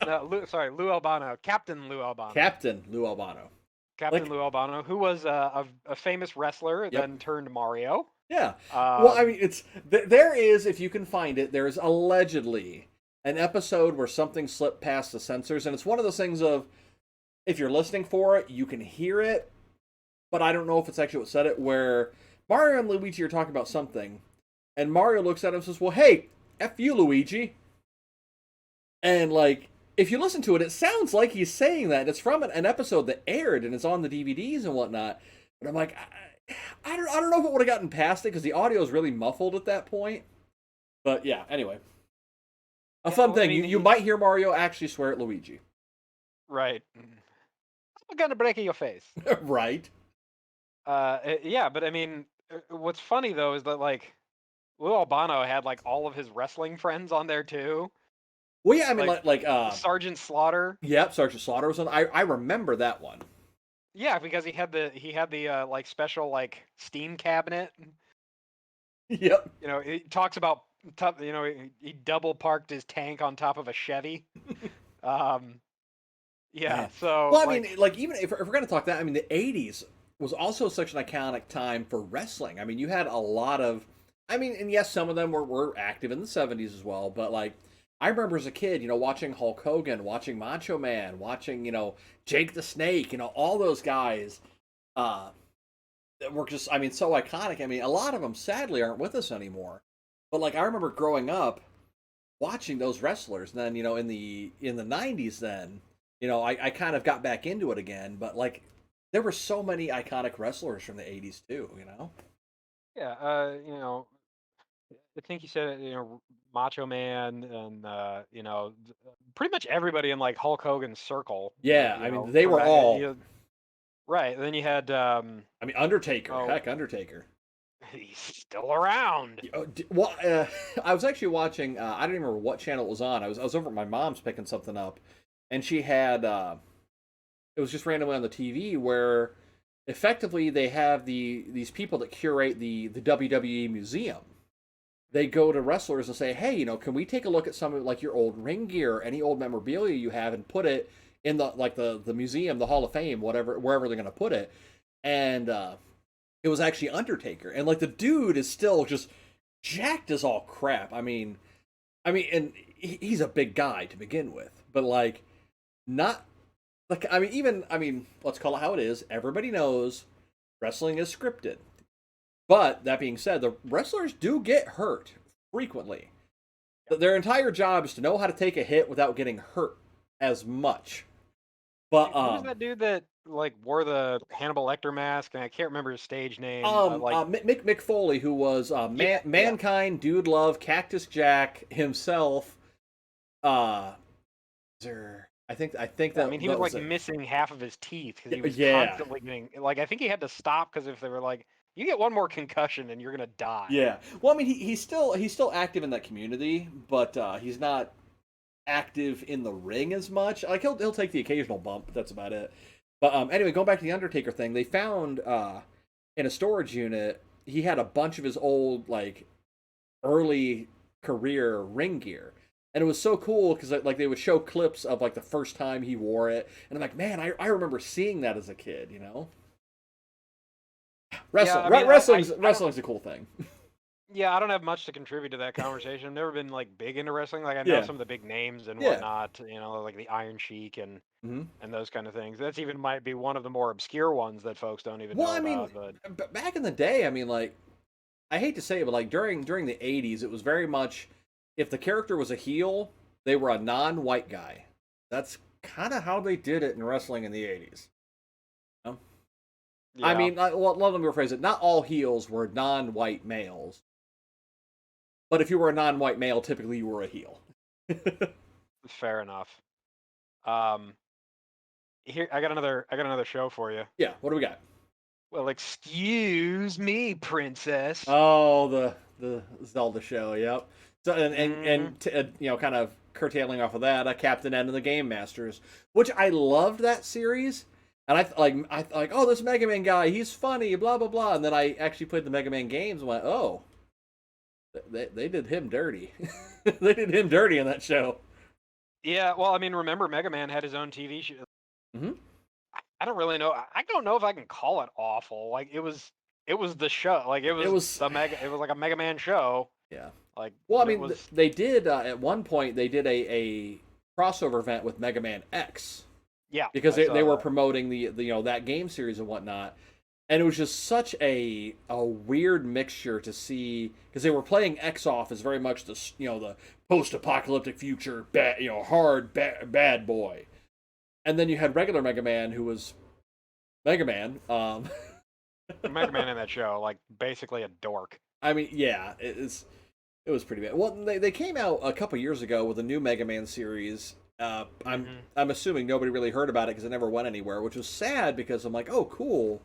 No, Lou Albano, Captain Lou Albano. Captain Lou Albano. Captain Lou Albano, who was a famous wrestler, Yep. then turned Mario. Yeah. Well, I mean, there is, if you can find it, there is allegedly an episode where something slipped past the censors, and it's one of those things of, if you're listening for it, you can hear it, but I don't know if it's actually what said it, where Mario and Luigi are talking about something, and Mario looks at him and says, well, hey, F you, Luigi. And, like, if you listen to it, it sounds like he's saying that. It's from an episode that aired, and it's on the DVDs and whatnot. But I'm like, I don't know if it would have gotten past it, because the audio is really muffled at that point. But, yeah, anyway. A fun thing, you might hear Mario actually swear at Luigi. Right. I'm gonna break your face. Right. Yeah, but what's funny though is that like Lou Albano had like all of his wrestling friends on there too. Well, yeah, I mean, like Sergeant Slaughter. Yep, Sergeant Slaughter was on. I remember that one. Yeah, because he had the like special like steam cabinet. Yep. You know, he talks about he double parked his tank on top of a Chevy. Yeah. Man. So well, I mean, like even if we're gonna talk that, I mean, the '80s was also such an iconic time for wrestling. I mean, you had a lot of, I mean, and yes, some of them were active in the '70s as well, but like. I remember as a kid, watching Hulk Hogan, watching Macho Man, watching, Jake the Snake, all those guys that were just, I mean, so iconic. I mean, a lot of them sadly aren't with us anymore. But like I remember growing up watching those wrestlers, and then, in the '90s then, I kind of got back into it again, but like there were so many iconic wrestlers from the '80s too. yeah, I think you said Macho Man and pretty much everybody in like Hulk Hogan's circle. Yeah, I mean they were all right. Then you had I mean Undertaker, heck, Undertaker. He's still around. Well, I was actually watching. I don't even remember what channel it was on. I was over at my mom's picking something up, and she had. It was just randomly on the TV where, effectively, they have these people that curate the WWE museum, they go to wrestlers and say, "Hey, can we take a look at some of like your old ring gear, any old memorabilia you have, and put it in the museum, the Hall of Fame, whatever, wherever they're gonna put it." And it was actually Undertaker, and like the dude is still just jacked as all crap. And he's a big guy to begin with, but like not like let's call it how it is. Everybody knows wrestling is scripted. But that being said, the wrestlers do get hurt frequently. Their entire job is to know how to take a hit without getting hurt as much. But Who was that dude that like wore the Hannibal Lecter mask? And I can't remember his stage name. Mick Foley, who was Mankind, Dude Love, Cactus Jack himself. I think that. I mean, he was like missing half of his teeth because he was constantly getting like. I think he had to stop because if they were like, you get one more concussion and you're gonna die. Yeah. Well, I mean, he's still active in that community, but he's not active in the ring as much. Like he'll take the occasional bump, but that's about it. But anyway, going back to the Undertaker thing, they found in a storage unit he had a bunch of his old like early career ring gear. And it was so cool because like they would show clips of like the first time he wore it, and I'm like, man, I remember seeing that as a kid, Wrestling's a cool thing. Yeah, I don't have much to contribute to that conversation. I've never been like big into wrestling. Like I know some of the big names and whatnot, like the Iron Sheik and those kind of things. That's even might be one of the more obscure ones that folks don't even know about. But back in the day, I mean, like, I hate to say it, but like during the '80s, it was very much if the character was a heel, they were a non-white guy. That's kind of how they did it in wrestling in the '80s. Yeah. I mean, let me rephrase it. Not all heels were non-white males. But if you were a non-white male, typically you were a heel. Fair enough. Here I got another show for you. Yeah, what do we got? Well, excuse me, princess. Oh, the Zelda show, yep. So and kind of curtailing off of that, Captain N and the Game Masters, which I loved that series. And I like, oh, this Mega Man guy, he's funny, blah blah blah. And then I actually played the Mega Man games and went, oh, they did him dirty. They did him dirty in that show. Yeah, well, I mean, remember Mega Man had his own TV show. I don't really know. I don't know if I can call it awful. Like it was the show. Like it was like a Mega Man show. Yeah. Like well, I mean, they did at one point they did a crossover event with Mega Man X. Yeah, because they were promoting the that game series and whatnot, and it was just such a weird mixture to see because they were playing X off as very much the post-apocalyptic future bad boy, and then you had regular Mega Man who was Mega Man. Mega Man in that show, like basically a dork. I mean, yeah, it was pretty bad. Well, they came out a couple years ago with a new Mega Man series. I'm assuming nobody really heard about it because it never went anywhere, which was sad because I'm like, oh, cool.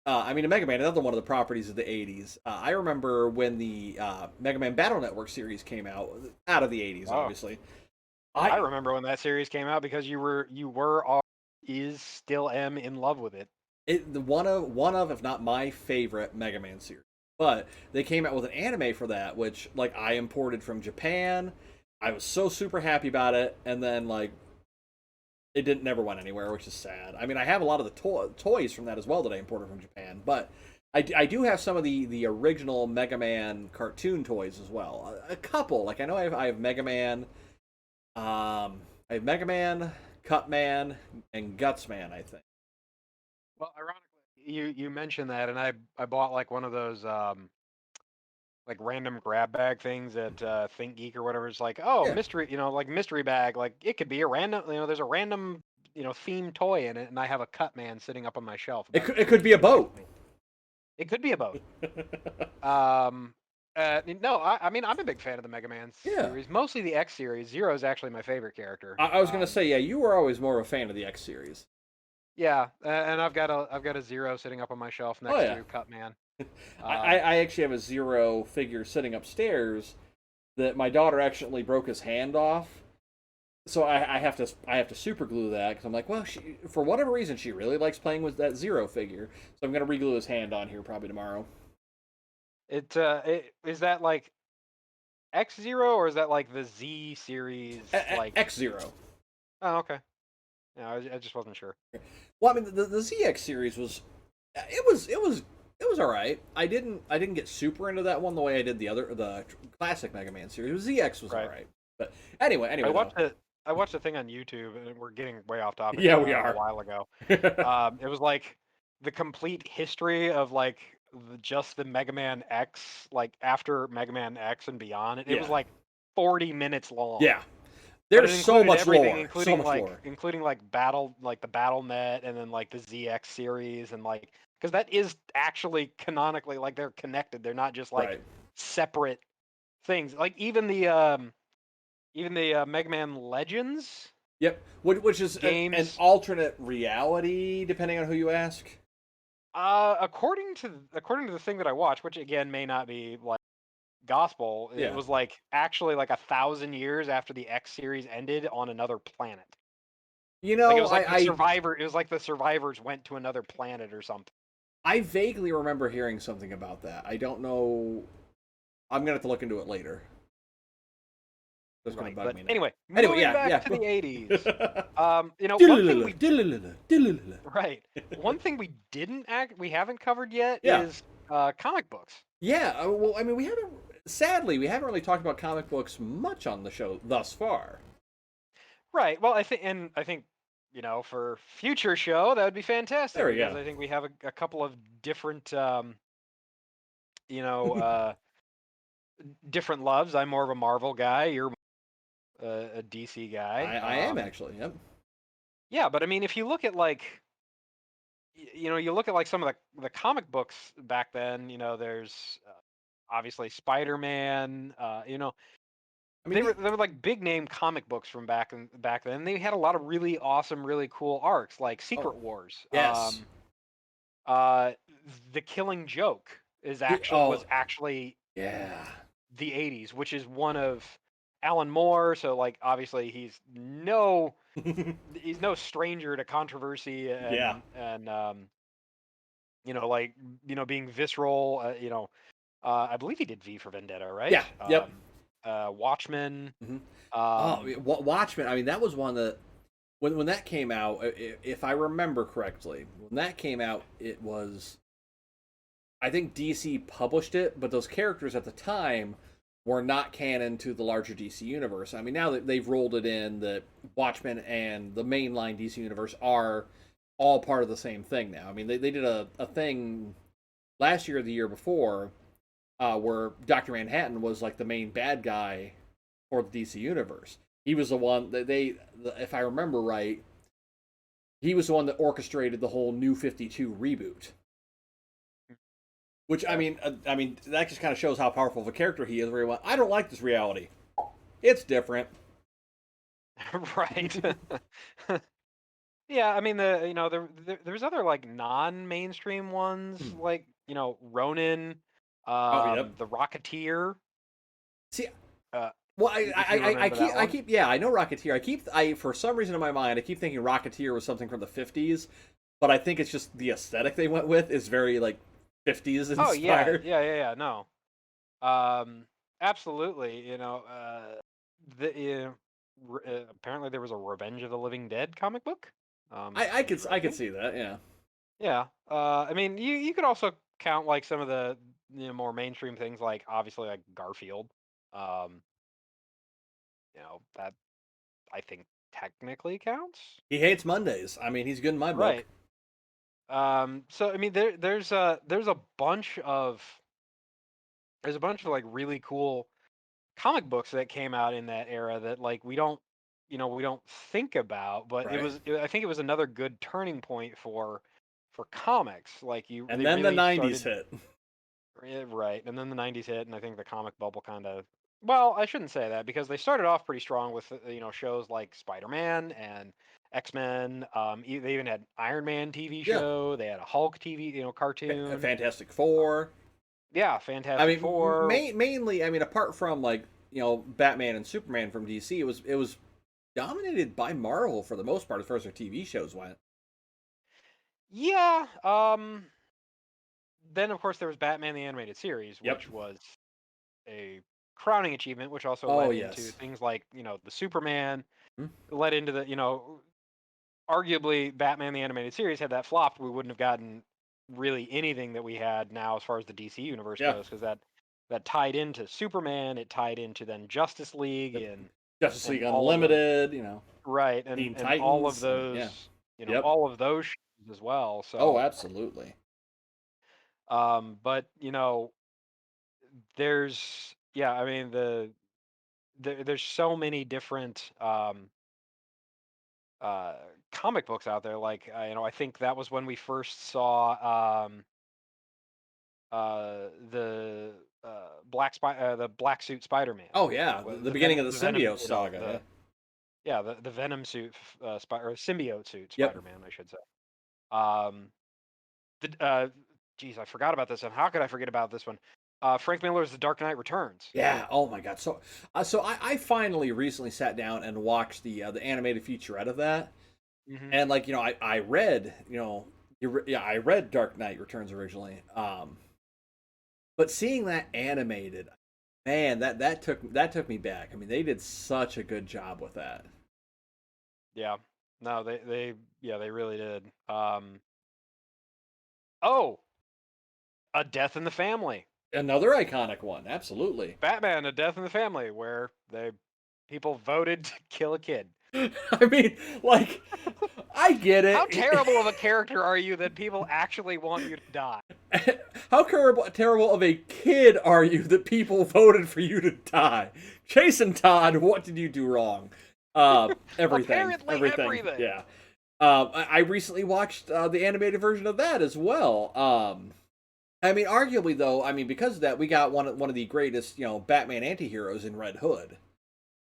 I mean, Mega Man, another one of the properties of the '80s. I remember when the Mega Man Battle Network series came out of the '80s, obviously. I remember when that series came out because is still am in love with it. One of, if not my favorite Mega Man series. But they came out with an anime for that, which like I imported from Japan. I was so super happy about it, and then like it never went anywhere, which is sad. I mean, I have a lot of the toys from that as well that I imported from Japan, but I do have some of the original Mega Man cartoon toys as well. A couple, like I know I have Mega Man, I have Mega Man, Cutman, and Gutsman, I think. Well, ironically, you mentioned that, and I bought like one of those like random grab bag things at ThinkGeek or whatever. It's like, mystery, like mystery bag. Like it could be a random, there's a random, themed toy in it, and I have a Cutman sitting up on my shelf. It could be a boat. It could be a boat. No, I mean I'm a big fan of the Mega Man series, mostly the X series. Zero is actually my favorite character. I was gonna say, yeah, you were always more of a fan of the X series. Yeah, and I've got a Zero sitting up on my shelf next to Cutman. I actually have a Zero figure sitting upstairs that my daughter accidentally broke his hand off, so I have to super glue that because I'm like, well, for whatever reason she really likes playing with that Zero figure, so I'm gonna reglue his hand on here probably tomorrow. Is that like X-Zero, or is that like the Z series? Like, X-Zero. oh, okay. Yeah, I just wasn't sure. Well, I mean, the ZX series was, it was all right. I didn't get super into that one the way I did the classic Mega Man series. ZX was all Right. right. But anyway I though. watched it. I watched a thing on YouTube, and we're getting way off topic Yeah, we a are. while ago. It was like the complete history of like just the Mega Man X, like after Mega Man X and beyond. It was Yeah, like 40 minutes long, yeah. but There's it so included much everything, lore. So much lore. including like battle, like the BattleNet, and then like the ZX series, and like because that is actually canonically like they're connected. They're not just like Right. separate things. Like even the Mega Man Legends Yep. Which is an games. alternate reality, depending on who you ask. According to the thing that I watched, which again may not be like gospel, it Yeah. was like actually like 1,000 years after the X series ended on another planet. You Like it know, was like the survivor. It was like the survivors went to another planet or something. I vaguely remember hearing something about that. I don't know. I'm gonna have to look into it later. That's gonna Right. bug But me now. anyway, Anyway, moving back to the 80s. One thing we right. One thing we haven't covered yet Yeah. is comic books. Yeah. Well, I mean, sadly, we haven't really talked about comic books much on the show thus far. Right. Well, I think for future show that would be fantastic There we because go. I think we have a couple of different you know uh different loves. I'm more of a Marvel guy. You're a DC guy. I am actually. Yep. Yeah, but I mean, if you look at like you look at like some of the comic books back then. There's obviously Spider-Man. I mean, They were like big name comic books from back then. They had a lot of really awesome, really cool arcs like oh, Secret Wars. yes. Uh, the Killing Joke Oh, was actually yeah. the 80s, which is one of Alan Moore. So like obviously he's no stranger to controversy Yeah. like being visceral. I believe he did V for Vendetta, right? Yeah. Yep. Watchmen. Hmm. Oh, Um, Watchmen. I mean, that was one that when that came out, if I remember correctly, when that came out, it was, I think DC published it, but those characters at the time were not canon to the larger DC universe. I mean, now that they've rolled it in, that Watchmen and the mainline DC universe are all part of the same thing now. I mean, they did a thing last year or the year before where Dr. Manhattan was like the main bad guy for the DC universe. He was the one that if I remember right, he was the one that orchestrated the whole New 52 reboot. Which yeah. I mean that just kind of shows how powerful of a character he is. Where he went, I don't like this reality. It's different. Right. Yeah, I mean there's other like non-mainstream ones like Ronin, Oh, yep. the Rocketeer. See, Uh, well, if you remember that I one. keep, yeah, I know Rocketeer. I for some reason in my mind, I keep thinking Rocketeer was something from the 50s, but I think it's just the aesthetic they went with is very like 50s Oh yeah, inspired. yeah. No, absolutely. Apparently there was a Revenge of the Living Dead comic book. I could Interesting. see that. Yeah. Yeah. I mean, you could also count like some of the more mainstream things, like obviously like Garfield. Um, that I think technically counts. He hates Mondays. I mean, he's good in my book. Right. So I mean, there's a bunch of like really cool comic books that came out in that era that like we don't think about, but Right. I think it was another good turning point for comics. Like And they then the really 90s started. hit. Yeah, right, and then the 90s hit, and I think the comic bubble kind of, well, I shouldn't say that because they started off pretty strong with shows like Spider-Man and X-Men. They even had Iron Man TV Yeah. show. They had a Hulk TV cartoon. Fantastic Uh, Four. yeah, I Fantastic mean, Four. mainly, I mean, apart from like Batman and Superman from DC, it was dominated by Marvel for the most part as far as their TV shows went. Yeah. Then of course there was Batman the animated series, Yep. which was a crowning achievement, which also Oh led into yes. things like the Superman, Hmm? led into the arguably Batman the animated series. Had that flopped, we wouldn't have gotten really anything that we had now as far as the DC universe Yeah. goes, because that tied into Superman, it tied into then Justice League Yep. and Justice League all of those, Unlimited. right, Teen and all of Titans. I mean, yeah. those, Yep. all of those shows as well. Oh, So, absolutely. but there's yeah, I mean there's so many different uh comic books out there. Like I think that was when we first saw the the black suit Spider-Man. Oh yeah, the beginning of the The Venom, symbiote saga. Yeah. the Venom suit, or symbiote suit Yep. Spider-Man, I should say. Um, the geez, I forgot about this one. How could I forget about this one? Frank Miller's The Dark Knight Returns. Yeah. Oh my God. So I finally recently sat down and watched the animated featurette of that, Hmm. and like I read yeah, I read Dark Knight Returns originally, but seeing that animated, man, that took me back. I mean, they did such a good job with that. Yeah. No, they really did. Oh, A Death in the Family. Another iconic one, absolutely. Batman, A Death in the Family, where people voted to kill a kid. I mean, like, I get How it. terrible of a character are you that people actually want you to die? How terrible of a kid are you that people voted for you to die? Jason Todd, what did you do wrong? Everything. Apparently Everything. everything. Yeah. I recently watched the animated version of that as well. I mean, arguably though, I mean, because of that, we got one of the greatest, Batman antiheroes in Red Hood.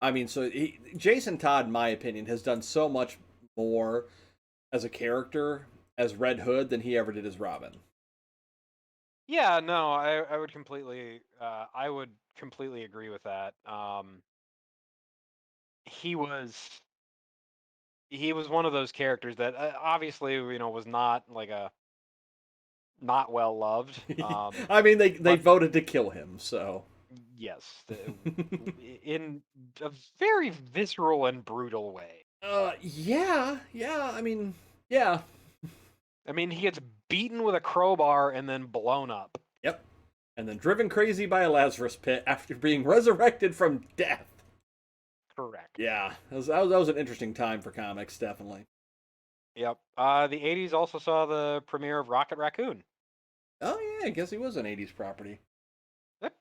I mean, so Jason Todd, in my opinion, has done so much more as a character as Red Hood than he ever did as Robin. Yeah, no, I would completely agree with that. He was he was one of those characters that obviously was not like a not well loved. I mean, they But voted to kill him, so. yes, in a very visceral and brutal way. Yeah, yeah. I mean, yeah, I mean, he gets beaten with a crowbar and then blown up. yep. And then driven crazy by a Lazarus pit after being resurrected from death. Correct. Yeah, that was an interesting time for comics, definitely. Yep. The '80s also saw the premiere of Rocket Raccoon. Oh yeah, I guess he was an '80s property. Yep.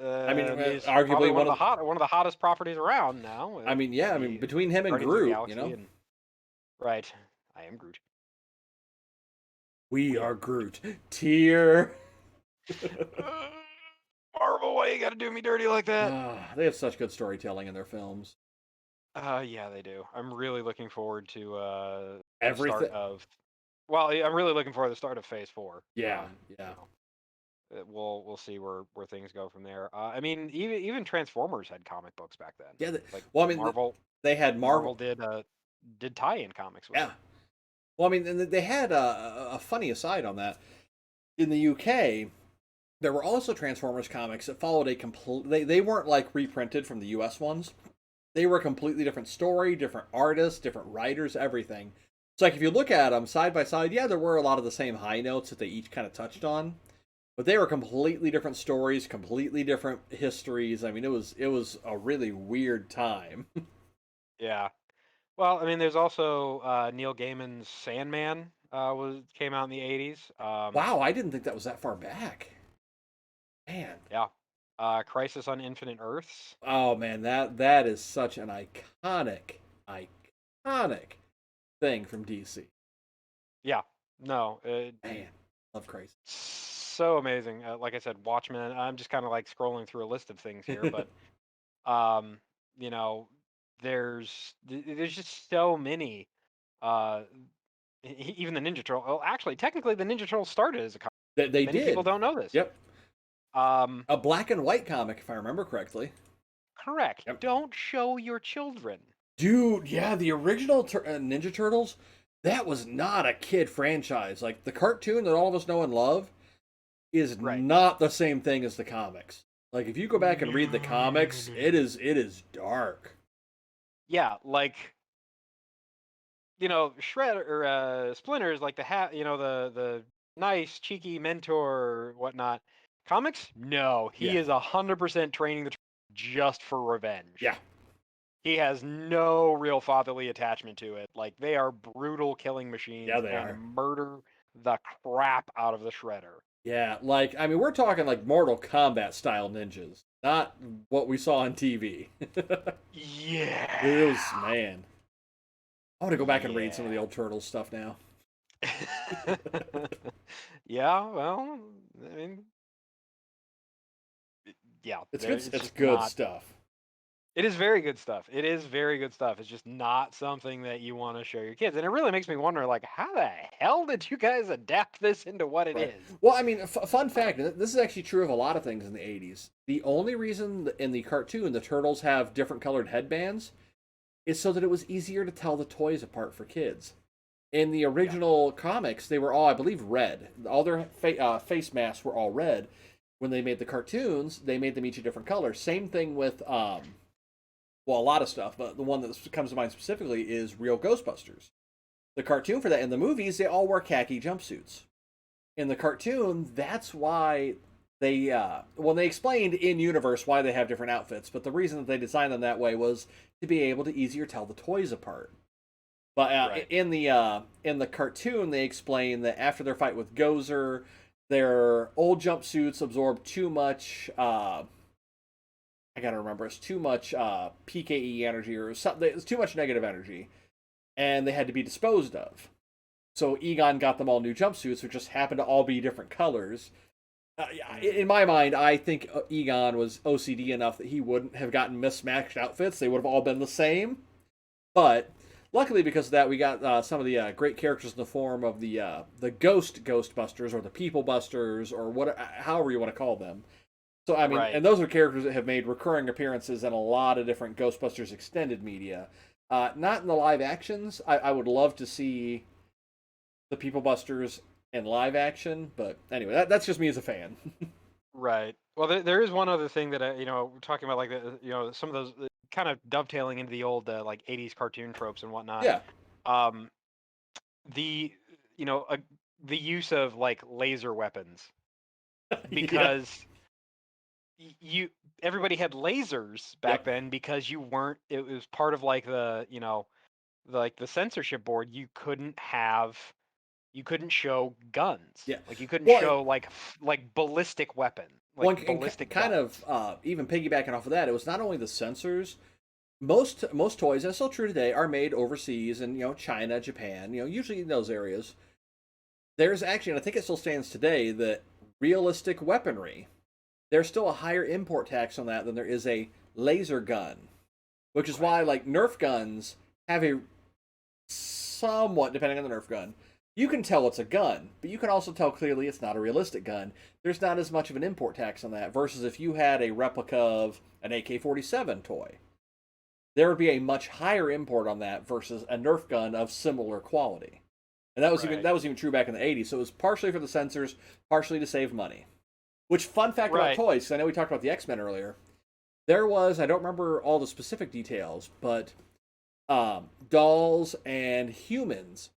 I mean, He's probably arguably one of the hottest properties around now. I mean, yeah. I mean, The between him and Guardians of the Groot, Galaxy and right. I am Groot. we We are are Groot. Groot. Tier. Marvel, why you gotta do me dirty like that? They have such good storytelling in their films. Yeah, they do. I'm really looking forward to the start Everything. of. Well, I'm really looking forward to the start of Phase 4. Yeah, yeah. We'll see where things go from there. I mean, even Transformers had comic books back then. Yeah. Like Well, I mean, Marvel they had Marvel Marvel. did tie-in comics with Yeah. it. Well, I mean, and they had a funny aside on that. In the UK, there were also Transformers comics that followed a complete. They weren't like reprinted from the US ones. They were a completely different story, different artists, different writers, everything. So, like, if you look at them side by side, yeah, there were a lot of the same high notes that they each kind of touched on, but they were completely different stories, completely different histories. I mean, it was a really weird time. Yeah. Well, I mean, there's also Neil Gaiman's Sandman came out in the '80s. Wow, I didn't think that was that far back. Man. Yeah. Crisis on Infinite Earths. Oh man, that is such an iconic thing from DC. Yeah. No. Man, love Crazy. So amazing. Like I said, Watchmen. I'm just kind of like scrolling through a list of things here, but um, you know, there's just so many. Uh, even the Ninja Turtle. Well, actually, technically, the Ninja Turtle started as a comic. They Many people did. don't know this. Yep. Um, A black and white comic, if I remember correctly. correct. Yep. Don't show your children. Dude, yeah, the original Ninja Turtles, that was not a kid franchise. Like the cartoon that all of us know and love is Right. not the same thing as the comics. Like if you go back and read the comics, it is dark. Yeah, like Shred or Splinter is like the nice cheeky mentor or whatnot. Comics? No, he Yeah. is 100% training the just for revenge. Yeah. He has no real fatherly attachment to it. Like they are brutal killing Yeah, machines they and are. murder the crap out of the Shredder. Yeah, like I mean, we're talking like Mortal Kombat style ninjas, not what we saw on TV. It was Yeah. man. I want to go back and read some of the Yeah. old Turtles stuff now. Yeah, well, I mean, yeah, It's there good. it's It's just good not. stuff. It is very good stuff. It is very good stuff. It's just not something that you want to show your kids. And it really makes me wonder, like, how the hell did you guys adapt this into what it Right. is? Well, I mean, fun fact. This is actually true of a lot of things in the '80s. The only reason in the cartoon the turtles have different colored headbands is so that it was easier to tell the toys apart for kids. In the Yeah. original comics, they were all, I believe, red. All their face masks were all red. When they made the cartoons, they made them each a different color. Same thing with, well, a lot of stuff, but the one that comes to mind specifically is Real Ghostbusters. The cartoon for that, in the movies, they all wear khaki jumpsuits. In the cartoon, that's why they, well, they explained in universe why they have different outfits, but the reason that they designed them that way was to be able to easier tell the toys apart. But Right. in the cartoon, they explain that after their fight with Gozer, their old jumpsuits absorbed too much. I gotta remember, it's too much PKE energy or something. It's too much negative energy, and they had to be disposed of. So Egon got them all new jumpsuits, which just happened to all be different colors. In my mind, I think Egon was OCD enough that he wouldn't have gotten mismatched outfits. They would have all been the same. But luckily, because of that, we got some of the great characters in the form of the Ghost Ghostbusters or the People Busters or what, however you want to call them. So I mean, Right. and those are characters that have made recurring appearances in a lot of different Ghostbusters extended media. Not in the live actions. I would love to see the People Busters in live action, but anyway, that's just me as a fan. Right. Well, there is one other thing that we're talking about, like some of those kind of dovetailing into the old like '80s cartoon tropes and whatnot. Yeah, Um, the you know the use of like laser weapons yeah, because you everybody had lasers back yep, then because you weren't. It was part of like like the censorship board. You couldn't show guns. yeah. Like you couldn't Well, show like ballistic weapon, like one and ballistic kind guns. of even piggybacking off of that, it was not only the censors. Most toys, and it's still true today, are made overseas in China, Japan. Usually in those areas. There's actually, and I think it still stands today, that realistic weaponry. There's still a higher import tax on that than there is a laser gun, which is Right. why like Nerf guns have a somewhat, depending on the Nerf gun, you can tell it's a gun, but you can also tell clearly it's not a realistic gun. There's not as much of an import tax on that versus if you had a replica of an AK-47 toy. There would be a much higher import on that versus a Nerf gun of similar quality. And Right. that was even true back in the '80s. So it was partially for the censors, partially to save money. Which fun fact about Right. toys? 'Cause I know we talked about the X-Men earlier. There was, I don't remember all the specific details, but dolls and humans,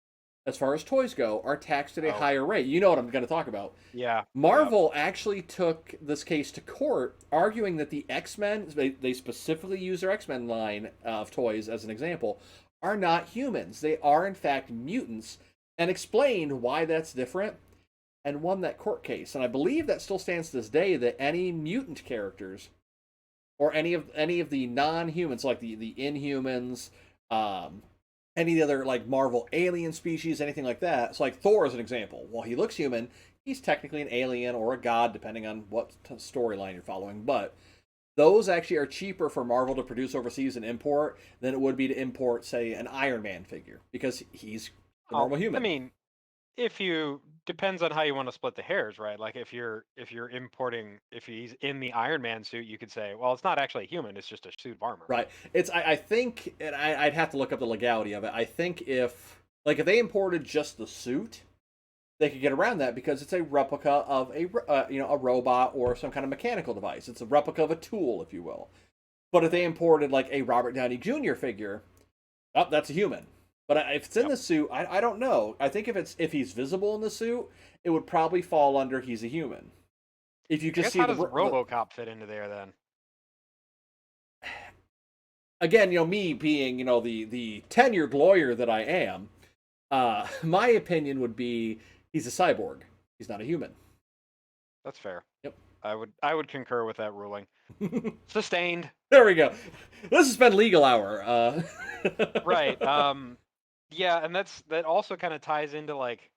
as far as toys go, are taxed at a Oh, higher rate. You know what I'm going to talk about. yeah. Yeah. Marvel actually took this case to court, arguing that the X-Men, they specifically use their X-Men line of toys as an example, are not humans. They are, in fact, mutants, and explained why that's different and won that court case. And I believe that still stands to this day that any mutant characters or any of the non-humans, like the Inhumans, um, any of the other like Marvel alien species, anything like that. So like Thor is an example. While he looks human, he's technically an alien or a god, depending on what storyline you're following. But those actually are cheaper for Marvel to produce overseas and import than it would be to import, say, an Iron Man figure because he's a Oh, normal I human. mean, if you depends on how you want to split the hairs, right? Like if you're importing, if he's in the Iron Man suit, you could say, well, it's not actually a human; it's just a suit of armor. Right. I think, and I'd have to look up the legality of it. I think if they imported just the suit, they could get around that because it's a replica of a robot or some kind of mechanical device. It's a replica of a tool, if you will. But if they imported like a Robert Downey Jr. figure, oh, that's a human. But if it's in Yep. the suit, I don't know. I think if he's visible in the suit, it would probably fall under he's a human. If you I just guess see how the does RoboCop fit into there then? again, me being the tenured lawyer that I am, my opinion would be he's a cyborg. He's not a human. That's fair. Yep. I would concur with that ruling. Sustained. There we go. This has been legal hour. Right. Yeah, and that also kind of ties into like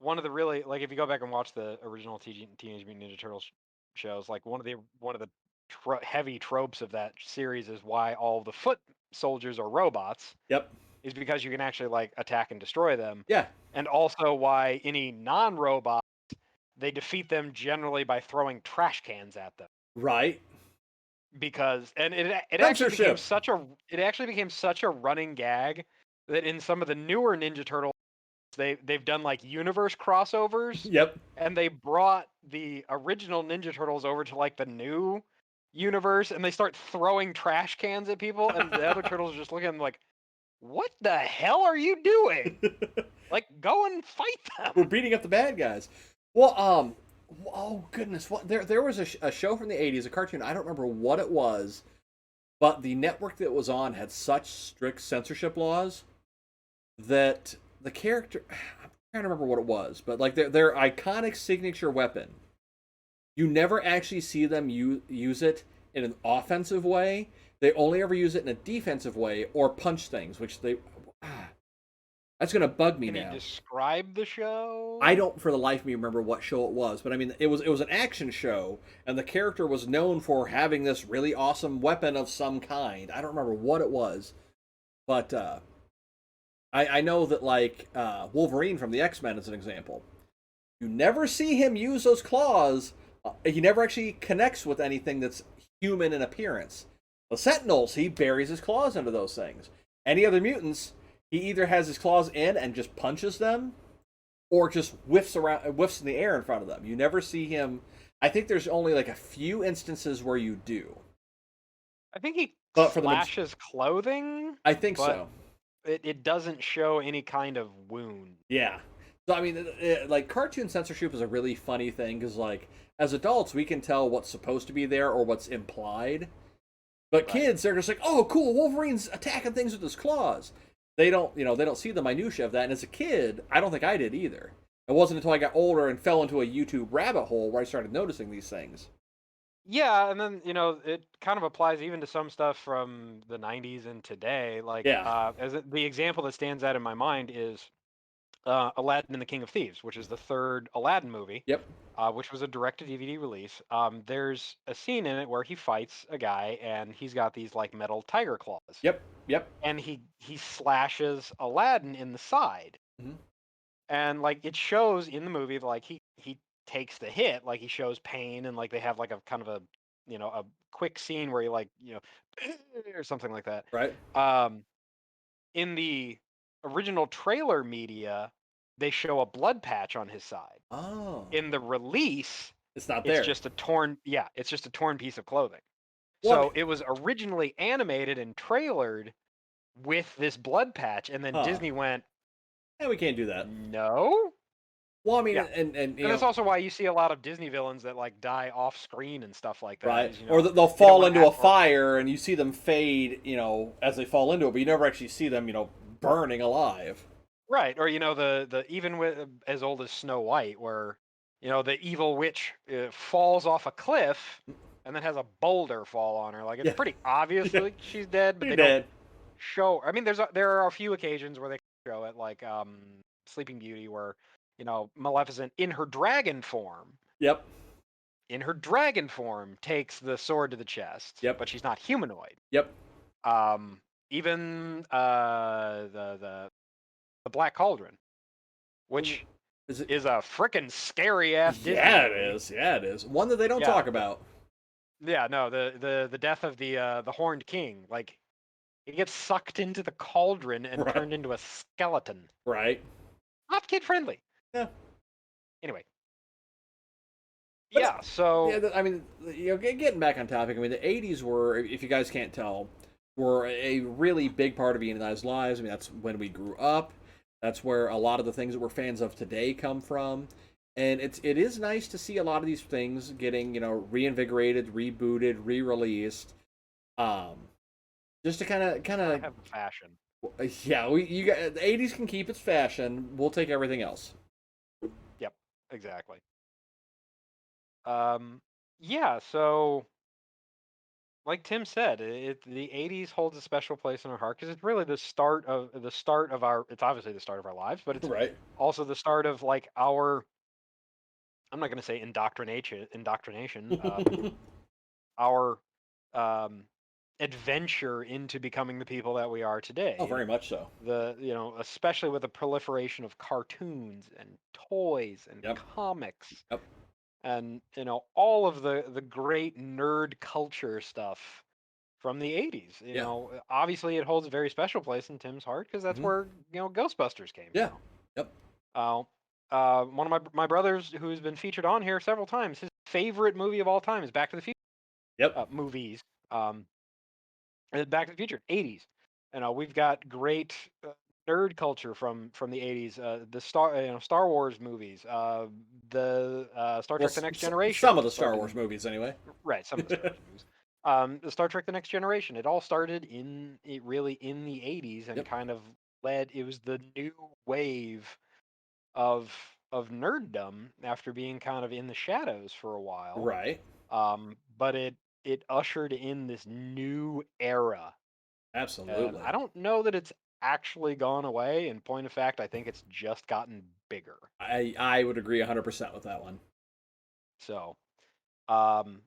one of the really like if you go back and watch the original Teenage Mutant Ninja Turtles shows, like one of the heavy tropes of that series is why all the foot soldiers are robots Yep. is because you can actually like attack and destroy them, Yeah. and also why any non-robot they defeat them generally by throwing trash cans at them. Right. Because and it actually became Censorship. such a running gag that in some of the newer Ninja Turtles they've done like universe crossovers, Yep. and they brought the original Ninja Turtles over to like the new universe, and they start throwing trash cans at people, and the other turtles are just looking like, what the hell are you doing? Like, go and fight We're them. beating up the bad guys. Well, oh goodness, what there was a show from the '80s, a cartoon. I don't remember what it was, but the network that it was on had such strict censorship laws that the character. I'm trying to remember what it was, but like their iconic signature weapon, you never actually see them use it in an offensive way. They only ever use it in a defensive way or punch things, which they. That's gonna bug me Can you now. describe the show? I don't, for the life of me, remember what show it was, but I mean, it was an action show, and the character was known for having this really awesome weapon of some kind. I don't remember what it was, but I know that like Wolverine from the X-Men is an example. You never see him use those claws. He never actually connects with anything that's human in appearance. The Sentinels, he buries his claws into those things. Any other mutants, he either has his claws in and just punches them, or just whiffs in the air in front of them. You never see him. I think there's only like a few instances where you do. I think he But for slashes clothing, I think but so. it doesn't show any kind of wound. Yeah. So I mean, like cartoon censorship is a really funny thing because like as adults we can tell what's supposed to be there or what's implied, but Right. kids they're just like, oh cool, Wolverine's attacking things with his claws. They don't see the minutia of that. And as a kid, I don't think I did either. It wasn't until I got older and fell into a YouTube rabbit hole where I started noticing these things. Yeah, and then it kind of applies even to some stuff from the '90s and today. Like, Yeah. the example that stands out in my mind is Aladdin and the King of Thieves, which is the third Aladdin movie, Yep. which was a direct-to-DVD release. There's a scene in it where he fights a guy, and he's got these like metal tiger claws, Yep. Yep. and he slashes Aladdin in the side, Hmm. and like it shows in the movie like he takes the hit, like he shows pain, and like they have like a kind of a quick scene where he like or something like that. Right. Um, in the original trailer media, they show a blood patch on his side. Oh. In the release, It's not it's there. just a torn it's just a torn piece of clothing. Well, I So mean, it was originally animated and trailered with this blood patch, and then huh. Disney went, Yeah, we can't do that. no. Well, I mean, Yeah. and And that's also why you see a lot of Disney villains that like die off screen and stuff like that. right, Is, or they'll they don't fall want into a or- fire, and you see them fade, as they fall into it, but you never actually see them, burning alive. right, or the even with as old as Snow White, where the evil witch falls off a cliff and then has a boulder fall on her. Like it's Yeah. pretty obvious Yeah. like she's dead, but You're they don't dead. show. I mean, there are a few occasions where they show it, like Sleeping Beauty, where Maleficent in her dragon form. Yep. In her dragon form, takes the sword to the chest, Yep. but she's not humanoid. Yep. Even the Black Cauldron, which Is it? is a frickin' scary ass Disney Yeah, it movie. is. Yeah, it is. One that they don't Yeah. talk about. Yeah, no, the death of the Horned King, like he gets sucked into the cauldron and Right. turned into a skeleton. Right. Not kid friendly. Yeah. Anyway, But yeah. So I mean, getting back on topic. I mean, the '80s were, if you guys can't tell, were a really big part of Ian and I's lives. I mean, that's when we grew up. That's where a lot of the things that we're fans of today come from. And it is nice to see a lot of these things getting reinvigorated, rebooted, re-released. Um, just to kind I of have fashion. yeah, you got the '80s can keep its fashion. We'll take everything else. Yep, exactly. Um, yeah. So, like Tim said, the '80s holds a special place in our heart because it's really the start of our. It's obviously the start of our lives, but it's Right. also the start of like our. I'm not going to say indoctrination. Our um, adventure into becoming the people that we are Oh, today. very much so. Especially with the proliferation of cartoons and toys and Yep. comics Yep. and all of the great nerd culture stuff from the 80s. Yeah. Obviously it holds a very special place in Tim's heart because that's Hmm. where Ghostbusters came Yeah. from. Yep. Uh, one of my brothers who's been featured on here several times, his favorite movie of all time is Back to the Future Yep. movies. Back to the Future, 80s. We've got great nerd culture from the 80s. Star Wars movies, the Star Well, Trek: The Next Generation some of the Star started Wars movies, anyway. right. Some of the Star Wars movies. The Star Trek: The Next Generation. It all started really in the 80s and Yep. kind of led. It was the new wave of of nerddom after being kind of in the shadows for a while. Right. But it ushered in this new era, and Absolutely. I don't know that it's actually gone away. In point of fact, I think it's just gotten bigger. I would agree 100% with that one. So, um,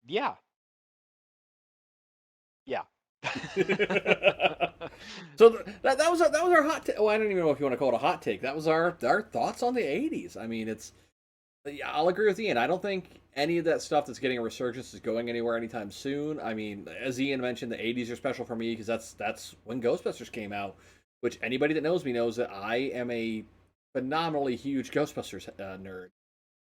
yeah, yeah. So that was our hot take. Oh, I don't even know if you want to call it a hot take. That was our thoughts on the '80s. I mean, it's yeah, I'll agree with Ian. I don't think any of that stuff that's getting a resurgence is going anywhere anytime soon. I mean, as Ian mentioned, the '80s are special for me because that's when Ghostbusters came out. Which anybody that knows me knows that I am a phenomenally huge Ghostbusters nerd.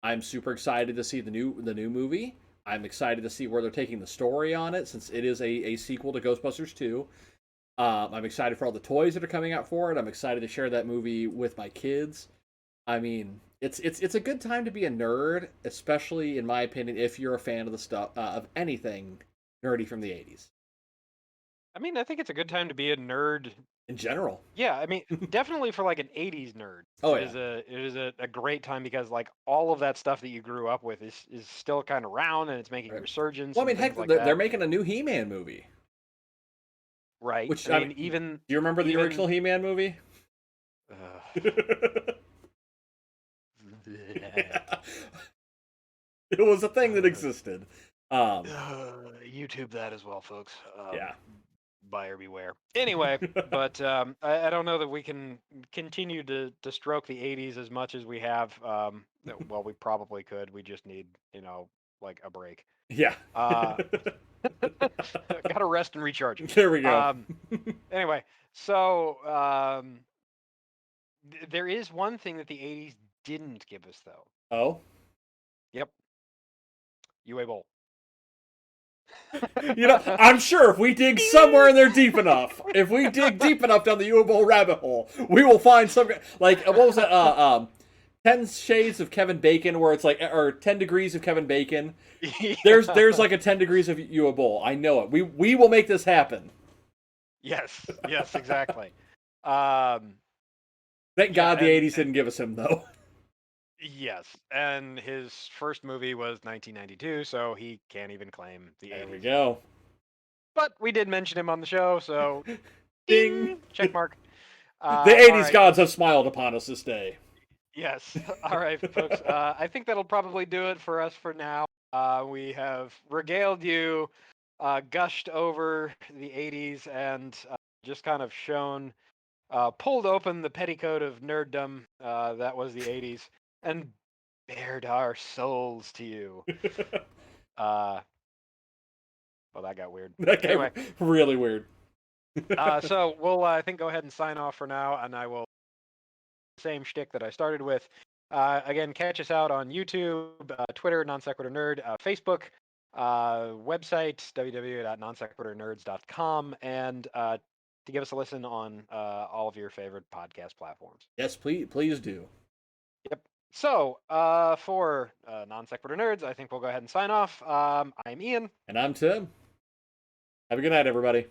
I'm super excited to see the new movie. I'm excited to see where they're taking the story on it since it is a sequel to Ghostbusters 2. I'm excited for all the toys that are coming out for it. I'm excited to share that movie with my kids. I mean, it's a good time to be a nerd, especially in my opinion, if you're a fan of the stuff of anything nerdy from the '80s I mean, I think it's a good time to be a nerd. in general. Yeah, I mean, definitely for like an '80s nerd. Oh yeah, It is a great time because like all of that stuff that you grew up with is still kind of around and it's making a right. resurgence Well, I and mean, heck, things like they're that. making a new He-Man movie. Right. Which I I mean, mean, do even you remember the even original He-Man movie? uh, It was a thing that existed. Um, YouTube that as well, folks. yeah. Buyer beware. Anyway, but I don't know that we can continue to stroke the 80s as much as we have. Well, we probably could. We just need, like a break. Yeah. Uh, Got to rest and recharge. There we go. Um, anyway, so there is one thing that the 80s didn't give us, though. Oh. Yep, UA Bowl. I'm sure if we dig somewhere in there deep enough, if we dig deep enough down the UFO rabbit hole, we will find some like what was that? 10 Shades of Kevin Bacon, where it's like, or 10 Degrees of Kevin Bacon. There's like a 10 Degrees of UFO. I know it. We will make this happen. Yes, exactly. Um, Thank yeah, God the '80s didn't give us him though. yes, and his first movie was 1992, so he can't even claim the There we 80s. go. But we did mention him on the show, so Ding. check mark. The All '80s right, gods folks. have smiled upon us this day. Yes. All right, folks. I think that'll probably do it for us for now. We have regaled you, gushed over the 80s, and just kind of pulled open the petticoat of nerddom that was the 80s, and bared our souls to you. Uh, well, that got weird. That Anyway, got really weird. so we'll, I think, go ahead and sign off for now, and I will same shtick that I started with. Again, catch us out on YouTube, Twitter, Non Sequitur Nerd, Facebook, website, www.nonsequiturnerds.com, and to give us a listen on all of your favorite podcast platforms. Yes, please do. Yep. So, for Non Sequitur Nerds, I think we'll go ahead and sign off. I'm Ian. And I'm Tim. Have a good night, everybody.